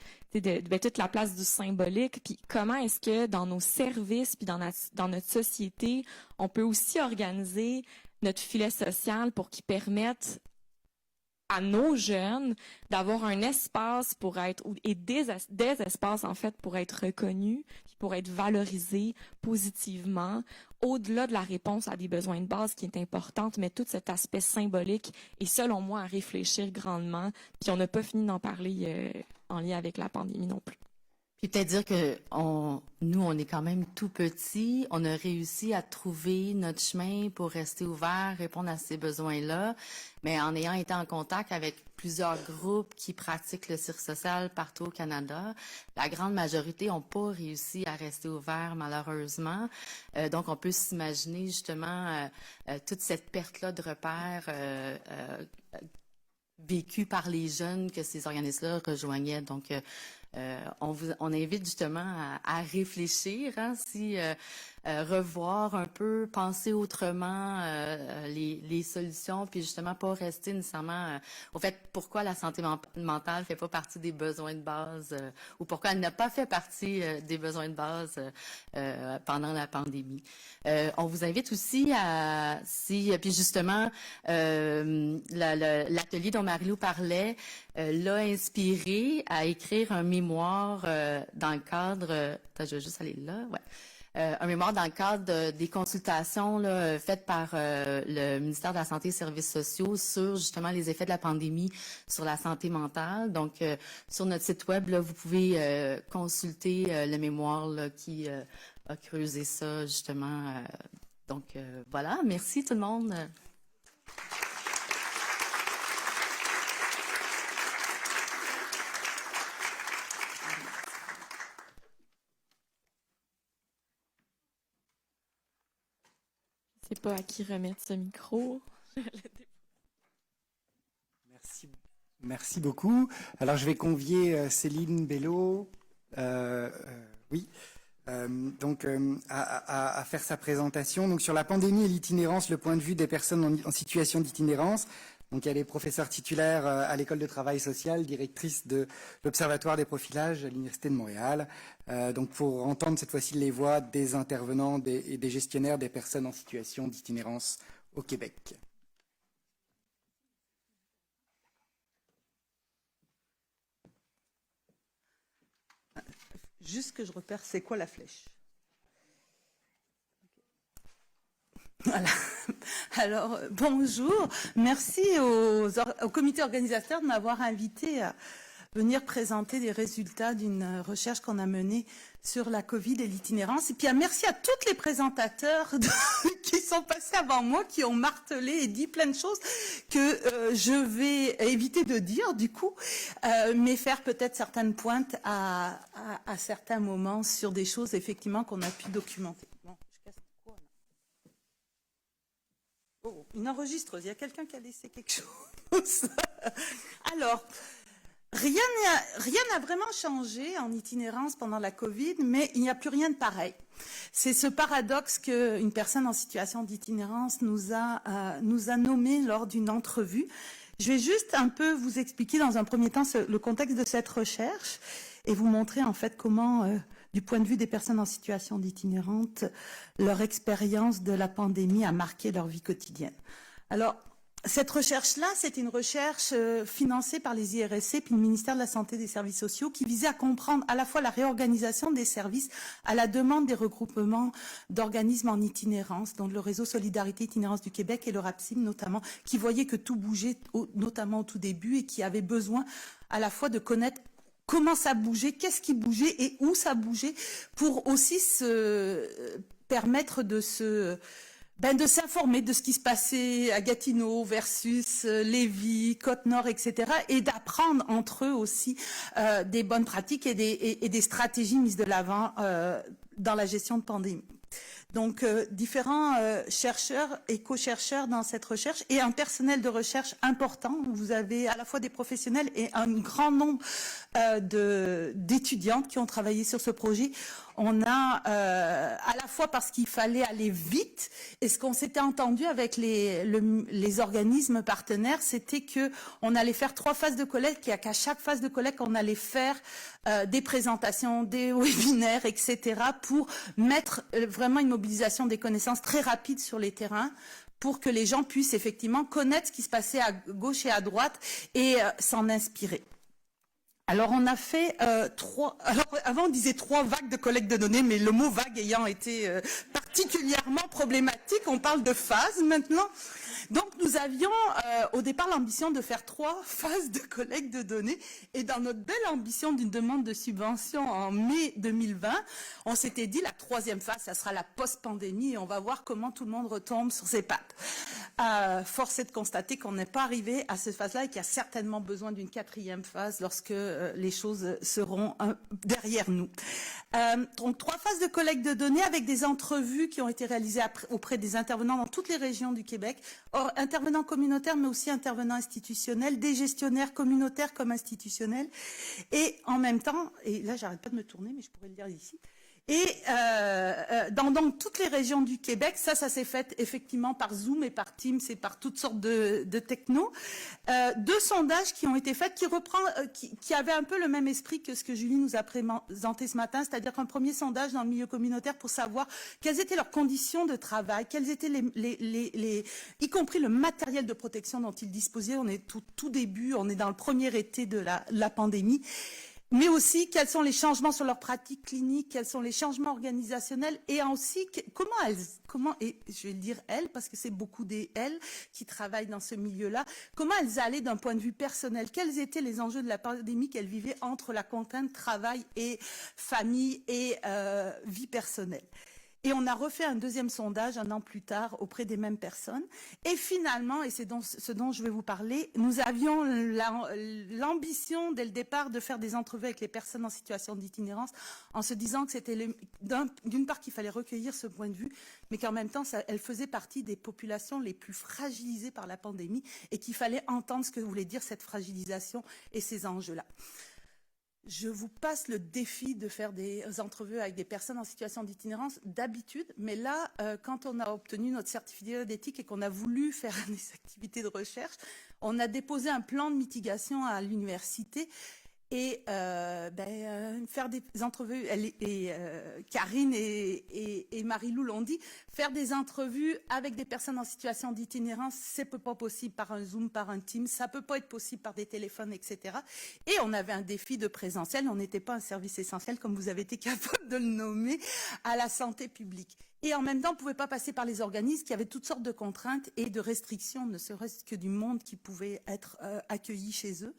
toute la place du symbolique, puis comment est-ce que dans nos services, puis dans notre société, on peut aussi organiser notre filet social pour qu'il permette à nos jeunes d'avoir un espace pour être, et des espaces en fait pour être reconnus, pour être valorisés positivement, au-delà de la réponse à des besoins de base qui est importante, mais tout cet aspect symbolique est selon moi à réfléchir grandement, puis on n'a pas fini d'en parler en lien avec la pandémie non plus. Puis peut-être dire que nous, on est quand même tout petits. On a réussi à trouver notre chemin pour rester ouvert, répondre à ces besoins-là. Mais en ayant été en contact avec plusieurs groupes qui pratiquent le cirque social partout au Canada, la grande majorité n'ont pas réussi à rester ouverts, malheureusement. Donc, on peut s'imaginer justement toute cette perte-là de repères vécue par les jeunes que ces organismes-là rejoignaient. Donc, on invite justement à réfléchir, hein, revoir un peu, penser autrement les solutions, puis justement pas rester nécessairement au fait pourquoi la santé mentale fait pas partie des besoins de base ou pourquoi elle n'a pas fait partie des besoins de base pendant la pandémie. On vous invite aussi puis justement l'atelier dont Marie-Lou parlait l'a inspiré à écrire un mémoire dans le cadre. Attends, je vais juste aller là, ouais. Un mémoire dans le cadre des consultations là, faites par le ministère de la Santé et des Services sociaux sur justement les effets de la pandémie sur la santé mentale. Donc, sur notre site web, là, vous pouvez consulter le mémoire là, qui a creusé ça justement. Donc, voilà. Merci tout le monde. Je sais pas à qui remettre ce micro. Merci beaucoup. Alors, je vais convier Céline Bello, à faire sa présentation. Donc, sur la pandémie et l'itinérance, le point de vue des personnes en situation d'itinérance. Donc, elle est professeure titulaire à l'École de travail social, directrice de l'Observatoire des profilages à l'Université de Montréal. Donc, pour entendre cette fois-ci les voix des intervenants et des gestionnaires des personnes en situation d'itinérance au Québec. Juste que je repère c'est quoi la flèche. Voilà. Alors, bonjour. Merci au comité organisateur de m'avoir invité à venir présenter les résultats d'une recherche qu'on a menée sur la Covid et l'itinérance. Et puis, merci à tous les présentateurs qui sont passés avant moi, qui ont martelé et dit plein de choses que je vais éviter de dire, du coup, mais faire peut-être certaines pointes à certains moments sur des choses, effectivement, qu'on a pu documenter. Bon, je casse quoi, là? Oh, une enregistreuse. Il y a quelqu'un qui a laissé quelque chose. Alors, rien n'a vraiment changé en itinérance pendant la Covid, mais il n'y a plus rien de pareil. C'est ce paradoxe qu'une personne en situation d'itinérance nous a nommé lors d'une entrevue. Je vais juste un peu vous expliquer dans un premier temps le contexte de cette recherche et vous montrer en fait comment, du point de vue des personnes en situation d'itinérance, leur expérience de la pandémie a marqué leur vie quotidienne. Alors, cette recherche-là, c'est une recherche financée par les IRSC puis le ministère de la Santé et des Services sociaux qui visait à comprendre à la fois la réorganisation des services à la demande des regroupements d'organismes en itinérance, dont le réseau Solidarité Itinérance du Québec et le RAPSIM notamment, qui voyaient que tout bougeait, notamment au tout début, et qui avaient besoin à la fois de connaître comment ça bougeait, qu'est-ce qui bougeait et où ça bougeait, pour aussi se permettre de s'informer de ce qui se passait à Gatineau versus Lévis, Côte-Nord, etc. et d'apprendre entre eux aussi des bonnes pratiques et des stratégies mises de l'avant dans la gestion de pandémie. Donc, différents chercheurs et co-chercheurs dans cette recherche et un personnel de recherche important. Vous avez à la fois des professionnels et un grand nombre d'étudiantes qui ont travaillé sur ce projet. On a, à la fois parce qu'il fallait aller vite, et ce qu'on s'était entendu avec les organismes partenaires, c'était que on allait faire 3 phases de collecte, et qu'à chaque phase de collecte, on allait faire des présentations, des webinaires, etc., pour mettre vraiment une mobilisation des connaissances très rapide sur les terrains, pour que les gens puissent effectivement connaître ce qui se passait à gauche et à droite et s'en inspirer. Alors, on a fait alors, avant, on disait 3 vagues de collecte de données, mais le mot vague ayant été particulièrement problématique, on parle de phases maintenant. Donc, nous avions au départ l'ambition de faire 3 phases de collecte de données. Et dans notre belle ambition d'une demande de subvention en mai 2020, on s'était dit la 3e phase, ça sera la post-pandémie et on va voir comment tout le monde retombe sur ses pattes. Force est de constater qu'on n'est pas arrivé à cette phase-là et qu'il y a certainement besoin d'une 4e phase lorsque les choses seront derrière nous. Donc 3 phases de collecte de données avec des entrevues qui ont été réalisées auprès des intervenants dans toutes les régions du Québec, intervenants communautaires mais aussi intervenants institutionnels, des gestionnaires communautaires comme institutionnels, et en même temps, et là j'arrête pas de me tourner mais je pourrais le dire ici, et dans donc toutes les régions du Québec, ça s'est fait effectivement par Zoom et par Teams et par toutes sortes de technos. 2 sondages qui ont été faits qui avaient un peu le même esprit que ce que Julie nous a présenté ce matin, c'est-à-dire qu'un premier sondage dans le milieu communautaire pour savoir quelles étaient leurs conditions de travail, quels étaient y compris le matériel de protection dont ils disposaient. On est tout début, on est dans le premier été de la pandémie. Mais aussi quels sont les changements sur leurs pratiques cliniques, quels sont les changements organisationnels, et aussi et je vais le dire elles parce que c'est beaucoup des elles qui travaillent dans ce milieu-là, comment elles allaient d'un point de vue personnel, quels étaient les enjeux de la pandémie qu'elles vivaient entre la contrainte travail et famille et vie personnelle. Et on a refait un 2e sondage 1 an plus tard auprès des mêmes personnes. Et finalement, et c'est ce dont je vais vous parler, nous avions l'ambition dès le départ de faire des entrevues avec les personnes en situation d'itinérance en se disant que c'était d'une part qu'il fallait recueillir ce point de vue, mais qu'en même temps, elles faisaient partie des populations les plus fragilisées par la pandémie et qu'il fallait entendre ce que voulait dire cette fragilisation et ces enjeux-là. Je vous passe le défi de faire des entrevues avec des personnes en situation d'itinérance d'habitude, mais là, quand on a obtenu notre certificat d'éthique et qu'on a voulu faire des activités de recherche, on a déposé un plan de mitigation à l'université et faire des entrevues. Karine et Marie-Lou l'ont dit, faire des entrevues avec des personnes en situation d'itinérance, c'est pas possible par un Zoom, par un Teams, ça peut pas être possible par des téléphones, etc. Et on avait un défi de présentiel, on n'était pas un service essentiel, comme vous avez été capable de le nommer, à la santé publique. Et en même temps, on ne pouvait pas passer par les organismes qui avaient toutes sortes de contraintes et de restrictions, ne serait-ce que du monde qui pouvait être accueilli chez eux.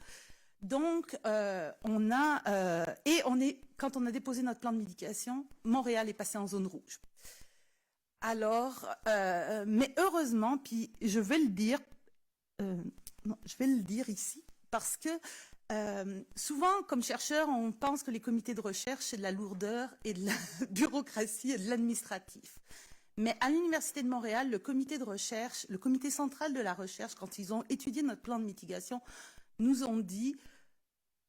Donc, quand on a déposé notre plan de mitigation, Montréal est passé en zone rouge. Alors, mais heureusement, puis je vais le dire ici, parce que souvent, comme chercheur, on pense que les comités de recherche, c'est de la lourdeur et de la bureaucratie et de l'administratif. Mais à l'Université de Montréal, le comité de recherche, le comité central de la recherche, quand ils ont étudié notre plan de mitigation, nous ont dit,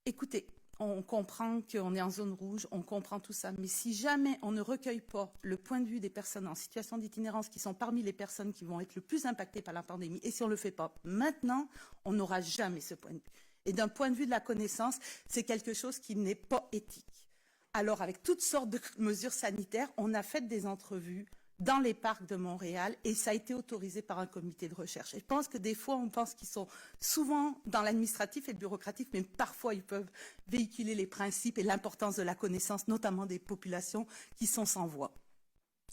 écoutez, on comprend qu'on est en zone rouge, on comprend tout ça, mais si jamais on ne recueille pas le point de vue des personnes en situation d'itinérance qui sont parmi les personnes qui vont être le plus impactées par la pandémie, et si on ne le fait pas maintenant, on n'aura jamais ce point de vue. Et d'un point de vue de la connaissance, c'est quelque chose qui n'est pas éthique. Alors, avec toutes sortes de mesures sanitaires, on a fait des entrevues dans les parcs de Montréal et ça a été autorisé par un comité de recherche. Et je pense que des fois, on pense qu'ils sont souvent dans l'administratif et le bureaucratique, mais parfois ils peuvent véhiculer les principes et l'importance de la connaissance, notamment des populations qui sont sans voix.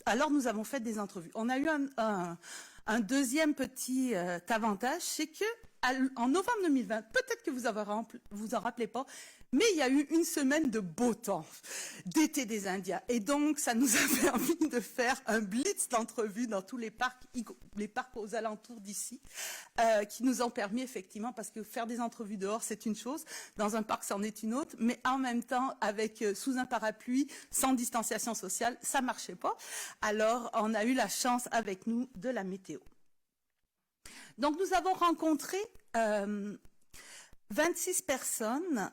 Alors, nous avons fait des entrevues. On a eu un deuxième petit avantage, c'est que en novembre 2020, peut-être que vous en rappelez pas, mais il y a eu une semaine de beau temps, d'été des Indiens. Et donc, ça nous a permis de faire un blitz d'entrevues dans tous les parcs aux alentours d'ici, qui nous ont permis effectivement, parce que faire des entrevues dehors, c'est une chose, dans un parc, c'en est une autre, mais en même temps, sous un parapluie, sans distanciation sociale, ça marchait pas. Alors, on a eu la chance avec nous de la météo. Donc, nous avons rencontré 26 personnes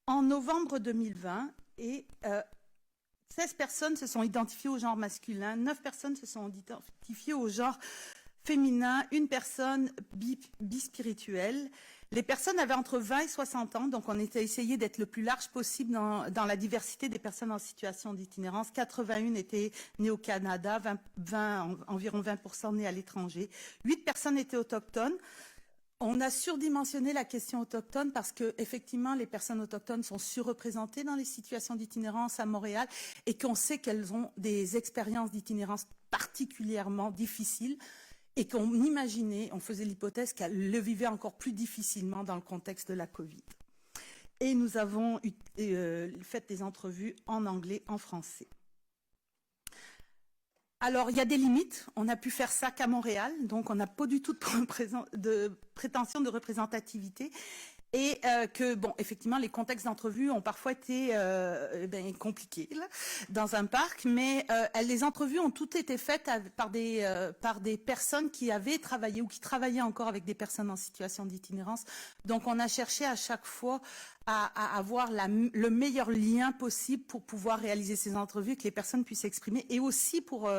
en novembre 2020 et 16 personnes se sont identifiées au genre masculin, 9 personnes se sont identifiées au genre féminin, une personne bispirituelle. Les personnes avaient entre 20 et 60 ans, donc on était essayé d'être le plus large possible dans la diversité des personnes en situation d'itinérance. 81 étaient nées au Canada, environ 20% nées à l'étranger. 8 personnes étaient autochtones. On a surdimensionné la question autochtone parce que effectivement les personnes autochtones sont surreprésentées dans les situations d'itinérance à Montréal et qu'on sait qu'elles ont des expériences d'itinérance particulièrement difficiles et qu'on imaginait, on faisait l'hypothèse qu'elles le vivaient encore plus difficilement dans le contexte de la Covid. Et nous avons fait des entrevues en anglais, en français. Alors, il y a des limites. On a pu faire ça qu'à Montréal, donc on n'a pas du tout de prétention de représentativité. Et que, bon, effectivement, les contextes d'entrevue ont parfois été compliqués là, dans un parc, mais les entrevues ont toutes été faites par des personnes qui avaient travaillé ou qui travaillaient encore avec des personnes en situation d'itinérance. Donc, on a cherché à chaque fois à avoir le meilleur lien possible pour pouvoir réaliser ces entrevues, que les personnes puissent s'exprimer, et aussi pour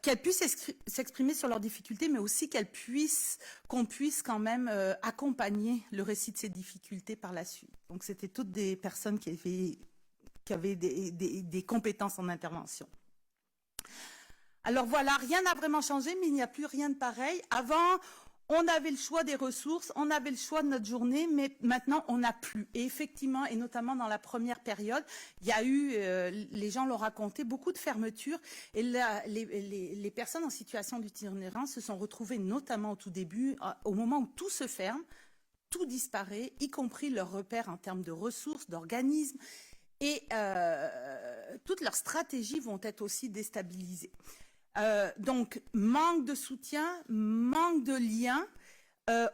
qu'elles puissent s'exprimer sur leurs difficultés, mais aussi qu'on puisse quand même accompagner le récit de ces difficultés par la suite. Donc, c'était toutes des personnes qui avaient des compétences en intervention. Alors voilà, rien n'a vraiment changé, mais il n'y a plus rien de pareil. Avant, on avait le choix des ressources, on avait le choix de notre journée, mais maintenant, on n'a plus. Et effectivement, et notamment dans la première période, il y a eu, les gens l'ont raconté, beaucoup de fermetures. Et les personnes en situation d'itinérance se sont retrouvées, notamment au tout début, au moment où tout se ferme, tout disparaît, y compris leurs repères en termes de ressources, d'organismes. Et toutes leurs stratégies vont être aussi déstabilisées. Donc, manque de soutien, manque de lien.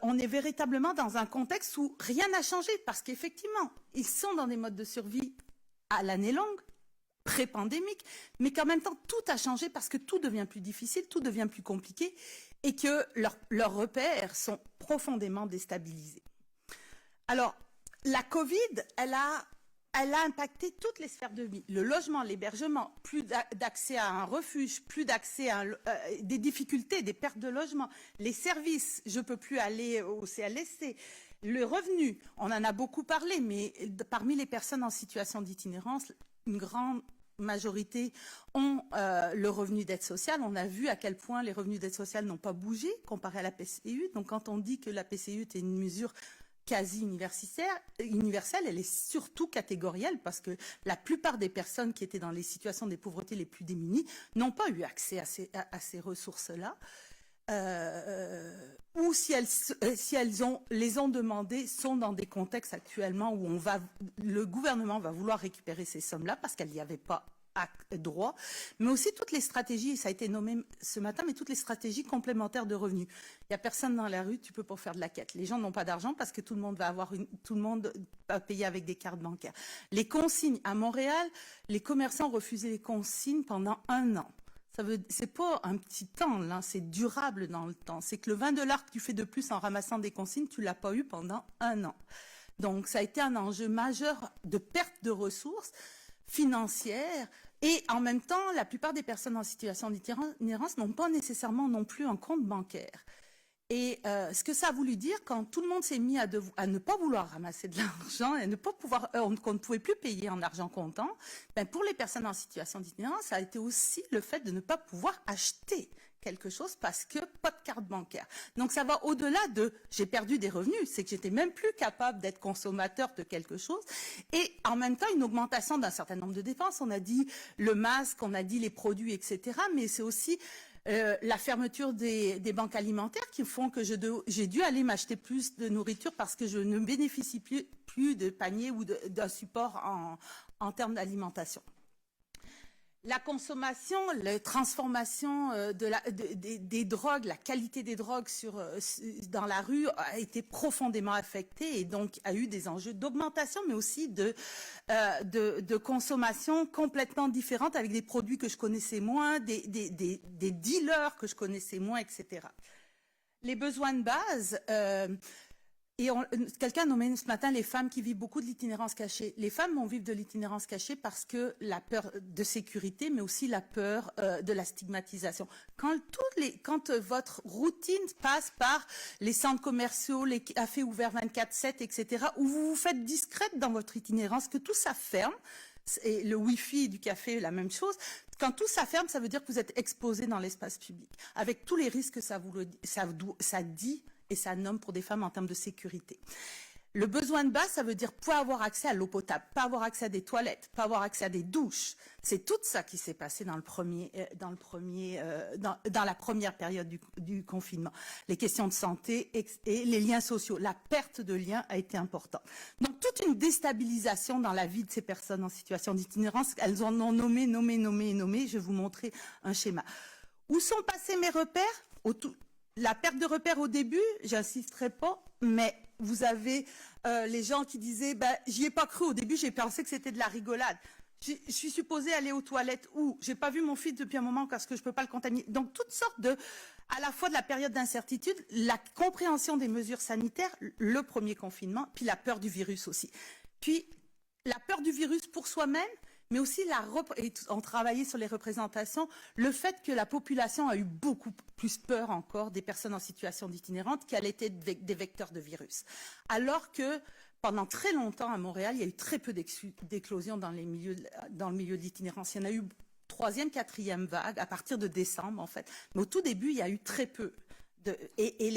On est véritablement dans un contexte où rien n'a changé parce qu'effectivement, ils sont dans des modes de survie à l'année longue, pré-pandémique, mais qu'en même temps, tout a changé parce que tout devient plus difficile, tout devient plus compliqué et que leurs repères sont profondément déstabilisés. Alors, la Covid, elle a impacté toutes les sphères de vie. Le logement, l'hébergement, plus d'accès à un refuge, plus d'accès à des difficultés, des pertes de logement, les services, je peux plus aller au CLSC, le revenu, on en a beaucoup parlé, mais parmi les personnes en situation d'itinérance, une grande majorité ont le revenu d'aide sociale. On a vu à quel point les revenus d'aide sociale n'ont pas bougé comparé à la PCU. Donc quand on dit que la PCU est une mesure quasi universelle, elle est surtout catégorielle parce que la plupart des personnes qui étaient dans les situations des pauvretés les plus démunies n'ont pas eu accès à ces ressources-là. Ou si elles les ont demandées, sont dans des contextes actuellement où le gouvernement va vouloir récupérer ces sommes-là parce qu'elles n'y avaient pas droit, mais aussi toutes les stratégies, ça a été nommé ce matin, mais toutes les stratégies complémentaires de revenus. Il n'y a personne dans la rue, tu peux pas faire de la quête. Les gens n'ont pas d'argent parce que tout le monde va payer avec des cartes bancaires. Les consignes à Montréal, les commerçants refusaient les consignes pendant 1 an. C'est pas un petit temps, là, c'est durable dans le temps. C'est que le 20 $ que tu fais de plus en ramassant des consignes, tu l'as pas eu pendant 1 an. Donc, ça a été un enjeu majeur de perte de ressources financières. Et en même temps, la plupart des personnes en situation d'itinérance n'ont pas nécessairement non plus un compte bancaire. Et ce que ça a voulu dire, quand tout le monde s'est mis à ne pas vouloir ramasser de l'argent et ne pas pouvoir, qu'on ne pouvait plus payer en argent comptant, ben pour les personnes en situation d'itinérance, ça a été aussi le fait de ne pas pouvoir acheter quelque chose parce que pas de carte bancaire. Donc ça va au-delà de j'ai perdu des revenus, c'est que j'étais même plus capable d'être consommateur de quelque chose. Et en même temps, une augmentation d'un certain nombre de dépenses. On a dit le masque, on a dit les produits, etc. Mais c'est aussi la fermeture des banques alimentaires qui font que j'ai dû aller m'acheter plus de nourriture parce que je ne bénéficie plus de panier ou d'un support en termes d'alimentation. La consommation, la transformation des drogues, la qualité des drogues dans la rue a été profondément affectée et donc a eu des enjeux d'augmentation, mais aussi de consommation complètement différente avec des produits que je connaissais moins, des dealers que je connaissais moins, etc. Les besoins de base. Et quelqu'un a nommé ce matin les femmes qui vivent beaucoup de l'itinérance cachée. Les femmes vont vivre de l'itinérance cachée parce que la peur de sécurité, mais aussi la peur de la stigmatisation. Quand votre routine passe par les centres commerciaux, les cafés ouverts 24/7, etc., où vous vous faites discrète dans votre itinérance, que tout ça ferme, et le Wi-Fi du café, la même chose. Quand tout ça ferme, ça veut dire que vous êtes exposé dans l'espace public, avec tous les risques que ça dit et ça nomme pour des femmes en termes de sécurité. Le besoin de base, ça veut dire pas avoir accès à l'eau potable, pas avoir accès à des toilettes, pas avoir accès à des douches. C'est tout ça qui s'est passé dans la première période du confinement. Les questions de santé et les liens sociaux. La perte de liens a été importante. Donc, toute une déstabilisation dans la vie de ces personnes en situation d'itinérance. Elles en ont nommé. Je vais vous montrer un schéma. Où sont passés mes repères? La perte de repères au début, j'insisterai pas, mais vous avez les gens qui disaient j'y ai pas cru au début, j'ai pensé que c'était de la rigolade. Je suis supposée aller aux toilettes où j'ai pas vu mon fils depuis un moment parce que je peux pas le contaminer. Donc toutes sortes à la fois de la période d'incertitude, la compréhension des mesures sanitaires, le premier confinement, puis la peur du virus aussi. Puis la peur du virus pour soi-même, mais aussi on travaillait sur les représentations, le fait que la population a eu beaucoup plus peur encore des personnes en situation d'itinérance qu'elles étaient des vecteurs de virus. Alors que pendant très longtemps à Montréal, il y a eu très peu d'éclosions dans le milieu de l'itinérance. Il y en a eu 3e, 4e vague à partir de décembre en fait. Mais au tout début, il y a eu très peu. Et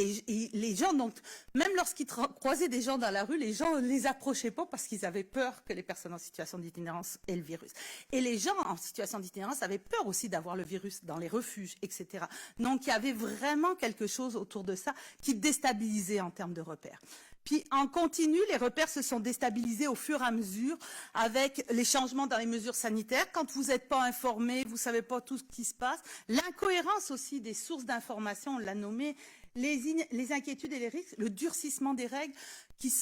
les gens, donc, même lorsqu'ils croisaient des gens dans la rue, les gens ne les approchaient pas parce qu'ils avaient peur que les personnes en situation d'itinérance aient le virus. Et les gens en situation d'itinérance avaient peur aussi d'avoir le virus dans les refuges, etc. Donc, il y avait vraiment quelque chose autour de ça qui déstabilisait en termes de repères. Puis en continu, les repères se sont déstabilisés au fur et à mesure avec les changements dans les mesures sanitaires. Quand vous n'êtes pas informé, vous savez pas tout ce qui se passe. L'incohérence aussi des sources d'information, on l'a nommé, les inquiétudes et les risques, le durcissement des règles qui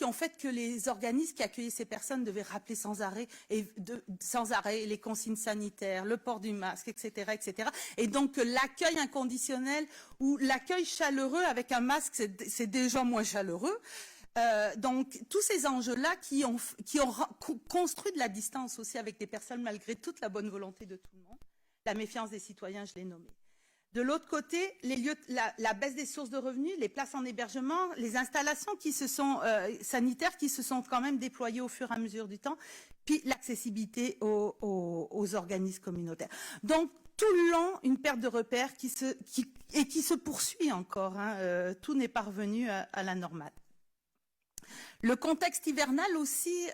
ont fait que les organismes qui accueillaient ces personnes devaient rappeler sans arrêt les consignes sanitaires, le port du masque, etc., etc. Et donc l'accueil inconditionnel ou l'accueil chaleureux avec un masque, c'est déjà moins chaleureux. Donc tous ces enjeux-là qui ont construit de la distance aussi avec des personnes malgré toute la bonne volonté de tout le monde. La méfiance des citoyens, je l'ai nommé. De l'autre côté, la baisse des sources de revenus, les places en hébergement, les installations sanitaires qui se sont quand même déployées au fur et à mesure du temps, puis l'accessibilité aux organismes communautaires. Donc tout le long, une perte de repères qui se poursuit encore. Tout n'est pas revenu à la normale. Le contexte hivernal aussi,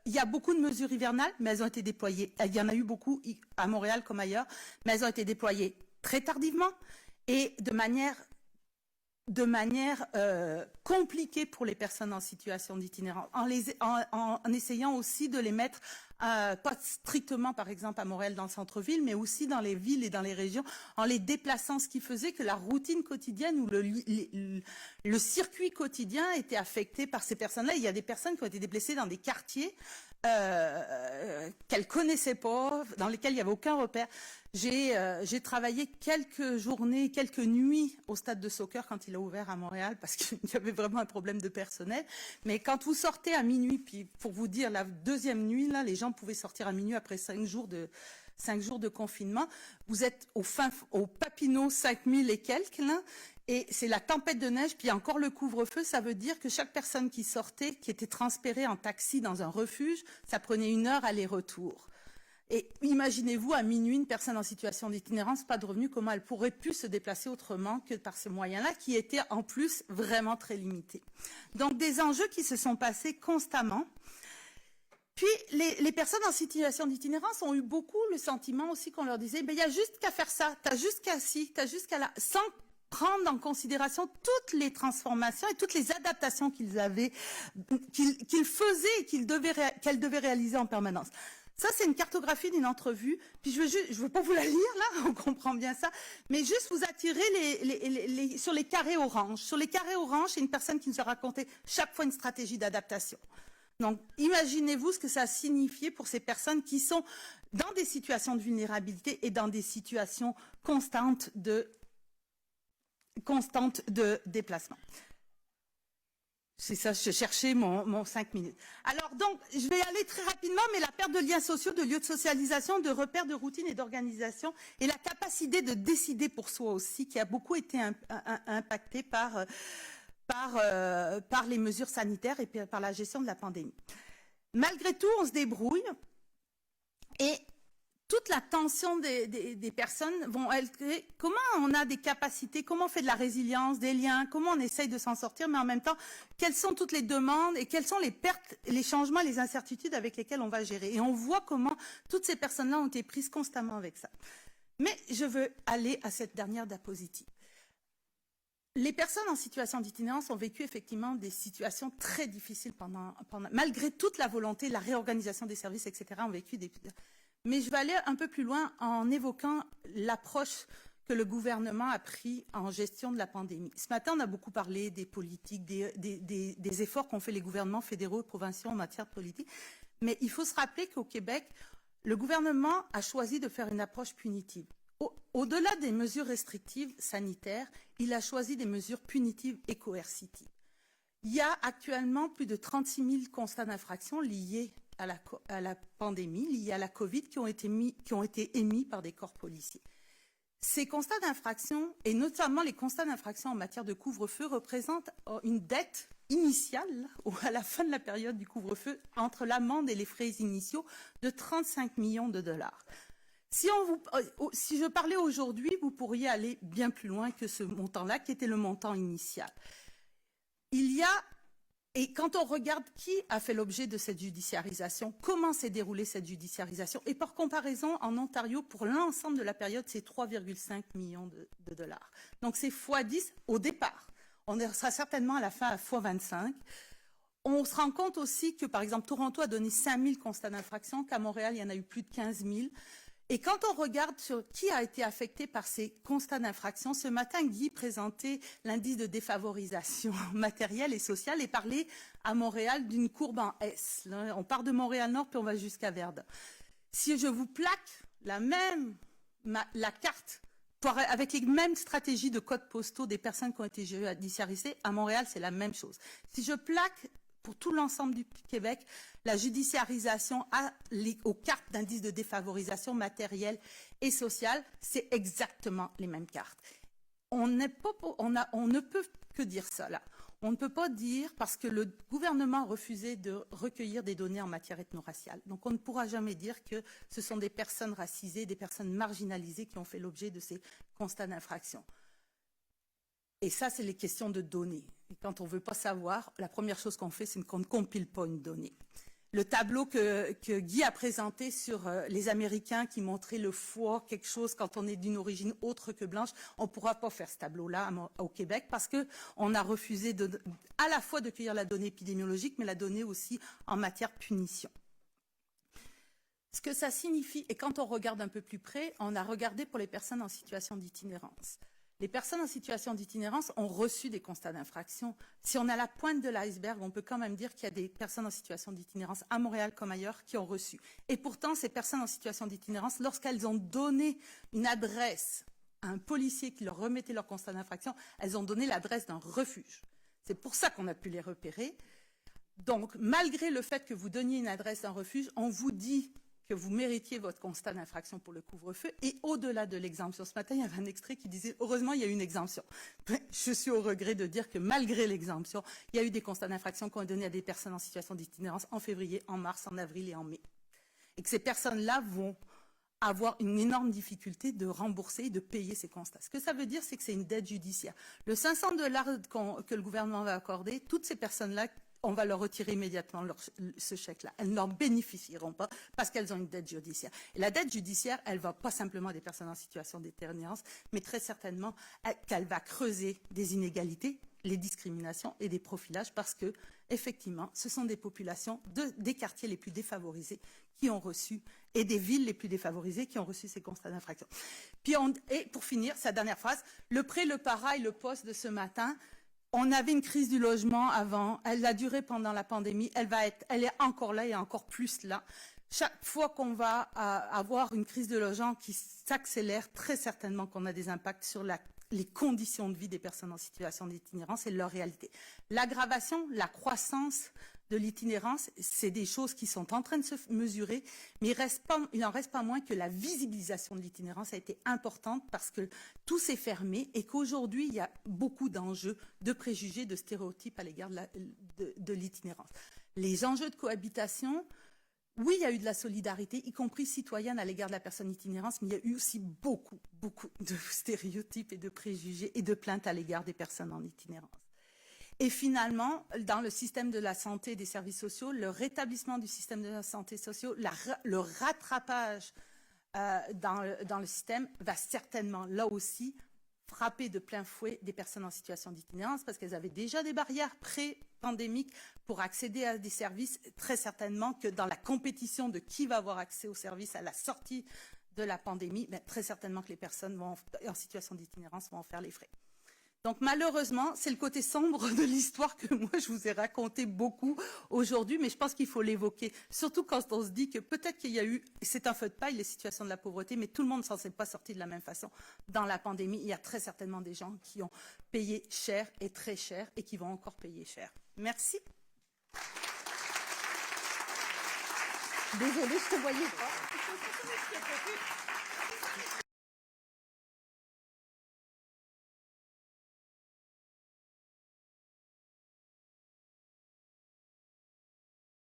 il y a beaucoup de mesures hivernales, mais elles ont été déployées. Il y en a eu beaucoup à Montréal comme ailleurs, mais elles ont été déployées très tardivement et de manière compliquée pour les personnes en situation d'itinérance, en essayant aussi de les mettre pas strictement, par exemple, à Montréal dans le centre-ville, mais aussi dans les villes et dans les régions, en les déplaçant, ce qui faisait que la routine quotidienne ou le circuit quotidien était affecté par ces personnes-là. Il y a des personnes qui ont été déplacées dans des quartiers qu'elles connaissaient pas, dans lesquels il n'y avait aucun repère. J'ai travaillé quelques journées, quelques nuits au stade de soccer quand il a ouvert à Montréal parce qu'il y avait vraiment un problème de personnel. Mais quand vous sortez à minuit, puis pour vous dire, la deuxième nuit, là, les gens pouvaient sortir à minuit après 5 jours de confinement. Vous êtes au Papineau 5000 et quelques, là. Et c'est la tempête de neige, puis encore le couvre-feu, ça veut dire que chaque personne qui sortait, qui était transférée en taxi dans un refuge, ça prenait 1 heure aller-retour. Et imaginez-vous, à minuit, une personne en situation d'itinérance, pas de revenus, comment elle pourrait plus se déplacer autrement que par ces moyens-là, qui étaient en plus vraiment très limités. Donc des enjeux qui se sont passés constamment. Puis les personnes en situation d'itinérance ont eu beaucoup le sentiment aussi qu'on leur disait, il y a juste qu'à faire ça, t'as juste qu'à ci, t'as juste qu'à là, sans prendre en considération toutes les transformations et toutes les adaptations qu'ils faisaient et qu'elles devaient réaliser en permanence. Ça, c'est une cartographie d'une entrevue. Puis je veux pas vous la lire là, on comprend bien ça, mais juste vous attirer sur les carrés orange. Sur les carrés orange, c'est une personne qui nous a raconté chaque fois une stratégie d'adaptation. Donc, imaginez-vous ce que ça a signifié pour ces personnes qui sont dans des situations de vulnérabilité et dans des situations constantes de déplacement. C'est ça, je cherchais mon 5 minutes. Alors donc, je vais aller très rapidement, mais la perte de liens sociaux, de lieux de socialisation, de repères, de routine et d'organisation, et la capacité de décider pour soi aussi, qui a beaucoup été impactée par les mesures sanitaires et par la gestion de la pandémie. Malgré tout, on se débrouille, et toute la tension des personnes comment on a des capacités, comment on fait de la résilience, des liens, comment on essaye de s'en sortir, mais en même temps, quelles sont toutes les demandes et quelles sont les pertes, les changements, les incertitudes avec lesquels on va gérer. Et on voit comment toutes ces personnes-là ont été prises constamment avec ça. Mais je veux aller à cette dernière diapositive. Les personnes en situation d'itinérance ont vécu effectivement des situations très difficiles malgré toute la volonté, la réorganisation des services, etc. ont vécu des... Mais je vais aller un peu plus loin en évoquant l'approche que le gouvernement a pris en gestion de la pandémie. Ce matin, on a beaucoup parlé des politiques, des efforts qu'ont fait les gouvernements fédéraux et provinciaux en matière de politique. Mais il faut se rappeler qu'au Québec, le gouvernement a choisi de faire une approche punitive. Au-delà des mesures restrictives sanitaires, il a choisi des mesures punitives et coercitives. Il y a actuellement plus de 36 000 constats d'infraction liés à la pandémie, liés à la COVID, qui ont été émis par des corps policiers. Ces constats d'infraction, et notamment les constats d'infraction en matière de couvre-feu, représentent une dette initiale, à la fin de la période du couvre-feu, entre l'amende et les frais initiaux, de 35 millions de dollars. Si je parlais aujourd'hui, vous pourriez aller bien plus loin que ce montant-là, qui était le montant initial. Et quand on regarde qui a fait l'objet de cette judiciarisation, comment s'est déroulée cette judiciarisation, et par comparaison, en Ontario, pour l'ensemble de la période, c'est 3,5 millions de dollars. Donc c'est x10 au départ. On sera certainement à la fin à x25. On se rend compte aussi que, par exemple, Toronto a donné 5 000 constats d'infraction, qu'à Montréal, il y en a eu plus de 15 000. Et quand on regarde sur qui a été affecté par ces constats d'infraction, ce matin, Guy présentait l'indice de défavorisation matérielle et sociale et parlait à Montréal d'une courbe en S. On part de Montréal-Nord puis on va jusqu'à Verdun. Si je vous plaque la carte avec les mêmes stratégies de codes postaux des personnes qui ont été judiciarisées, à Montréal, c'est la même chose. Si je plaque pour tout l'ensemble du Québec, la judiciarisation aux cartes d'indice de défavorisation matérielle et sociale, c'est exactement les mêmes cartes. On ne peut que dire ça là. On ne peut pas dire, parce que le gouvernement a refusé de recueillir des données en matière ethno-raciale. Donc on ne pourra jamais dire que ce sont des personnes racisées, des personnes marginalisées qui ont fait l'objet de ces constats d'infraction. Et ça, c'est les questions de données. Et quand on ne veut pas savoir, la première chose qu'on fait, c'est qu'on ne compile pas une donnée. Le tableau que Guy a présenté sur les Américains qui montrait le foie, quelque chose quand on est d'une origine autre que blanche, on ne pourra pas faire ce tableau-là au Québec parce qu'on a refusé à la fois de cueillir la donnée épidémiologique, mais la donnée aussi en matière de punition. Ce que ça signifie, et quand on regarde un peu plus près, on a regardé pour les personnes en situation d'itinérance. Les personnes en situation d'itinérance ont reçu des constats d'infraction. Si on a la pointe de l'iceberg, on peut quand même dire qu'il y a des personnes en situation d'itinérance à Montréal comme ailleurs qui ont reçu. Et pourtant, ces personnes en situation d'itinérance, lorsqu'elles ont donné une adresse à un policier qui leur remettait leur constat d'infraction, elles ont donné l'adresse d'un refuge. C'est pour ça qu'on a pu les repérer. Donc, malgré le fait que vous donniez une adresse d'un refuge, on vous dit que vous méritiez votre constat d'infraction pour le couvre-feu. Et au-delà de l'exemption, ce matin, il y avait un extrait qui disait « Heureusement, il y a eu une exemption ». Je suis au regret de dire que malgré l'exemption, il y a eu des constats d'infraction qui ont été donnés à des personnes en situation d'itinérance en février, en mars, en avril et en mai. Et que ces personnes-là vont avoir une énorme difficulté de rembourser et de payer ces constats. Ce que ça veut dire, c'est que c'est une dette judiciaire. Le 500 $ que le gouvernement va accorder, toutes ces personnes-là, on va leur retirer immédiatement ce chèque-là. Elles n'en bénéficieront pas parce qu'elles ont une dette judiciaire. Et la dette judiciaire, elle va pas simplement à des personnes en situation d'itinérance, mais très certainement qu'elle va creuser des inégalités, les discriminations et des profilages parce que, effectivement, ce sont des populations des quartiers les plus défavorisés qui ont reçu et des villes les plus défavorisées qui ont reçu ces constats d'infraction. Et pour finir, sa dernière phrase, le prêt, le para et le poste de ce matin. On avait une crise du logement avant, elle a duré pendant la pandémie, elle est encore là et encore plus là. Chaque fois qu'on va avoir une crise de logement qui s'accélère, très certainement qu'on a des impacts sur les conditions de vie des personnes en situation d'itinérance et leur réalité. L'aggravation, la croissance de l'itinérance, c'est des choses qui sont en train de se mesurer, mais il n'en reste pas moins que la visibilisation de l'itinérance a été importante parce que tout s'est fermé et qu'aujourd'hui, il y a beaucoup d'enjeux, de préjugés, de stéréotypes à l'égard de l'itinérance. Les enjeux de cohabitation, Oui, il y a eu de la solidarité, y compris citoyenne à l'égard de la personne itinérante, mais il y a eu aussi beaucoup de stéréotypes et de préjugés et de plaintes à l'égard des personnes en itinérance. Et finalement, dans le système de la santé et des services sociaux, le rétablissement du système de la santé sociale, le rattrapage dans le système va certainement, là aussi, frapper de plein fouet des personnes en situation d'itinérance parce qu'elles avaient déjà des barrières pré-pandémiques pour accéder à des services. Très certainement que dans la compétition de qui va avoir accès aux services à la sortie de la pandémie, très certainement que les personnes en situation d'itinérance vont en faire les frais. Donc malheureusement, c'est le côté sombre de l'histoire que moi je vous ai raconté beaucoup aujourd'hui, mais je pense qu'il faut l'évoquer. Surtout quand on se dit que peut-être qu'il y a eu, c'est un feu de paille, les situations de la pauvreté, mais tout le monde ne s'en est pas sorti de la même façon. Dans la pandémie, il y a très certainement des gens qui ont payé cher et très cher et qui vont encore payer cher. Merci. Désolée, je te voyais pas.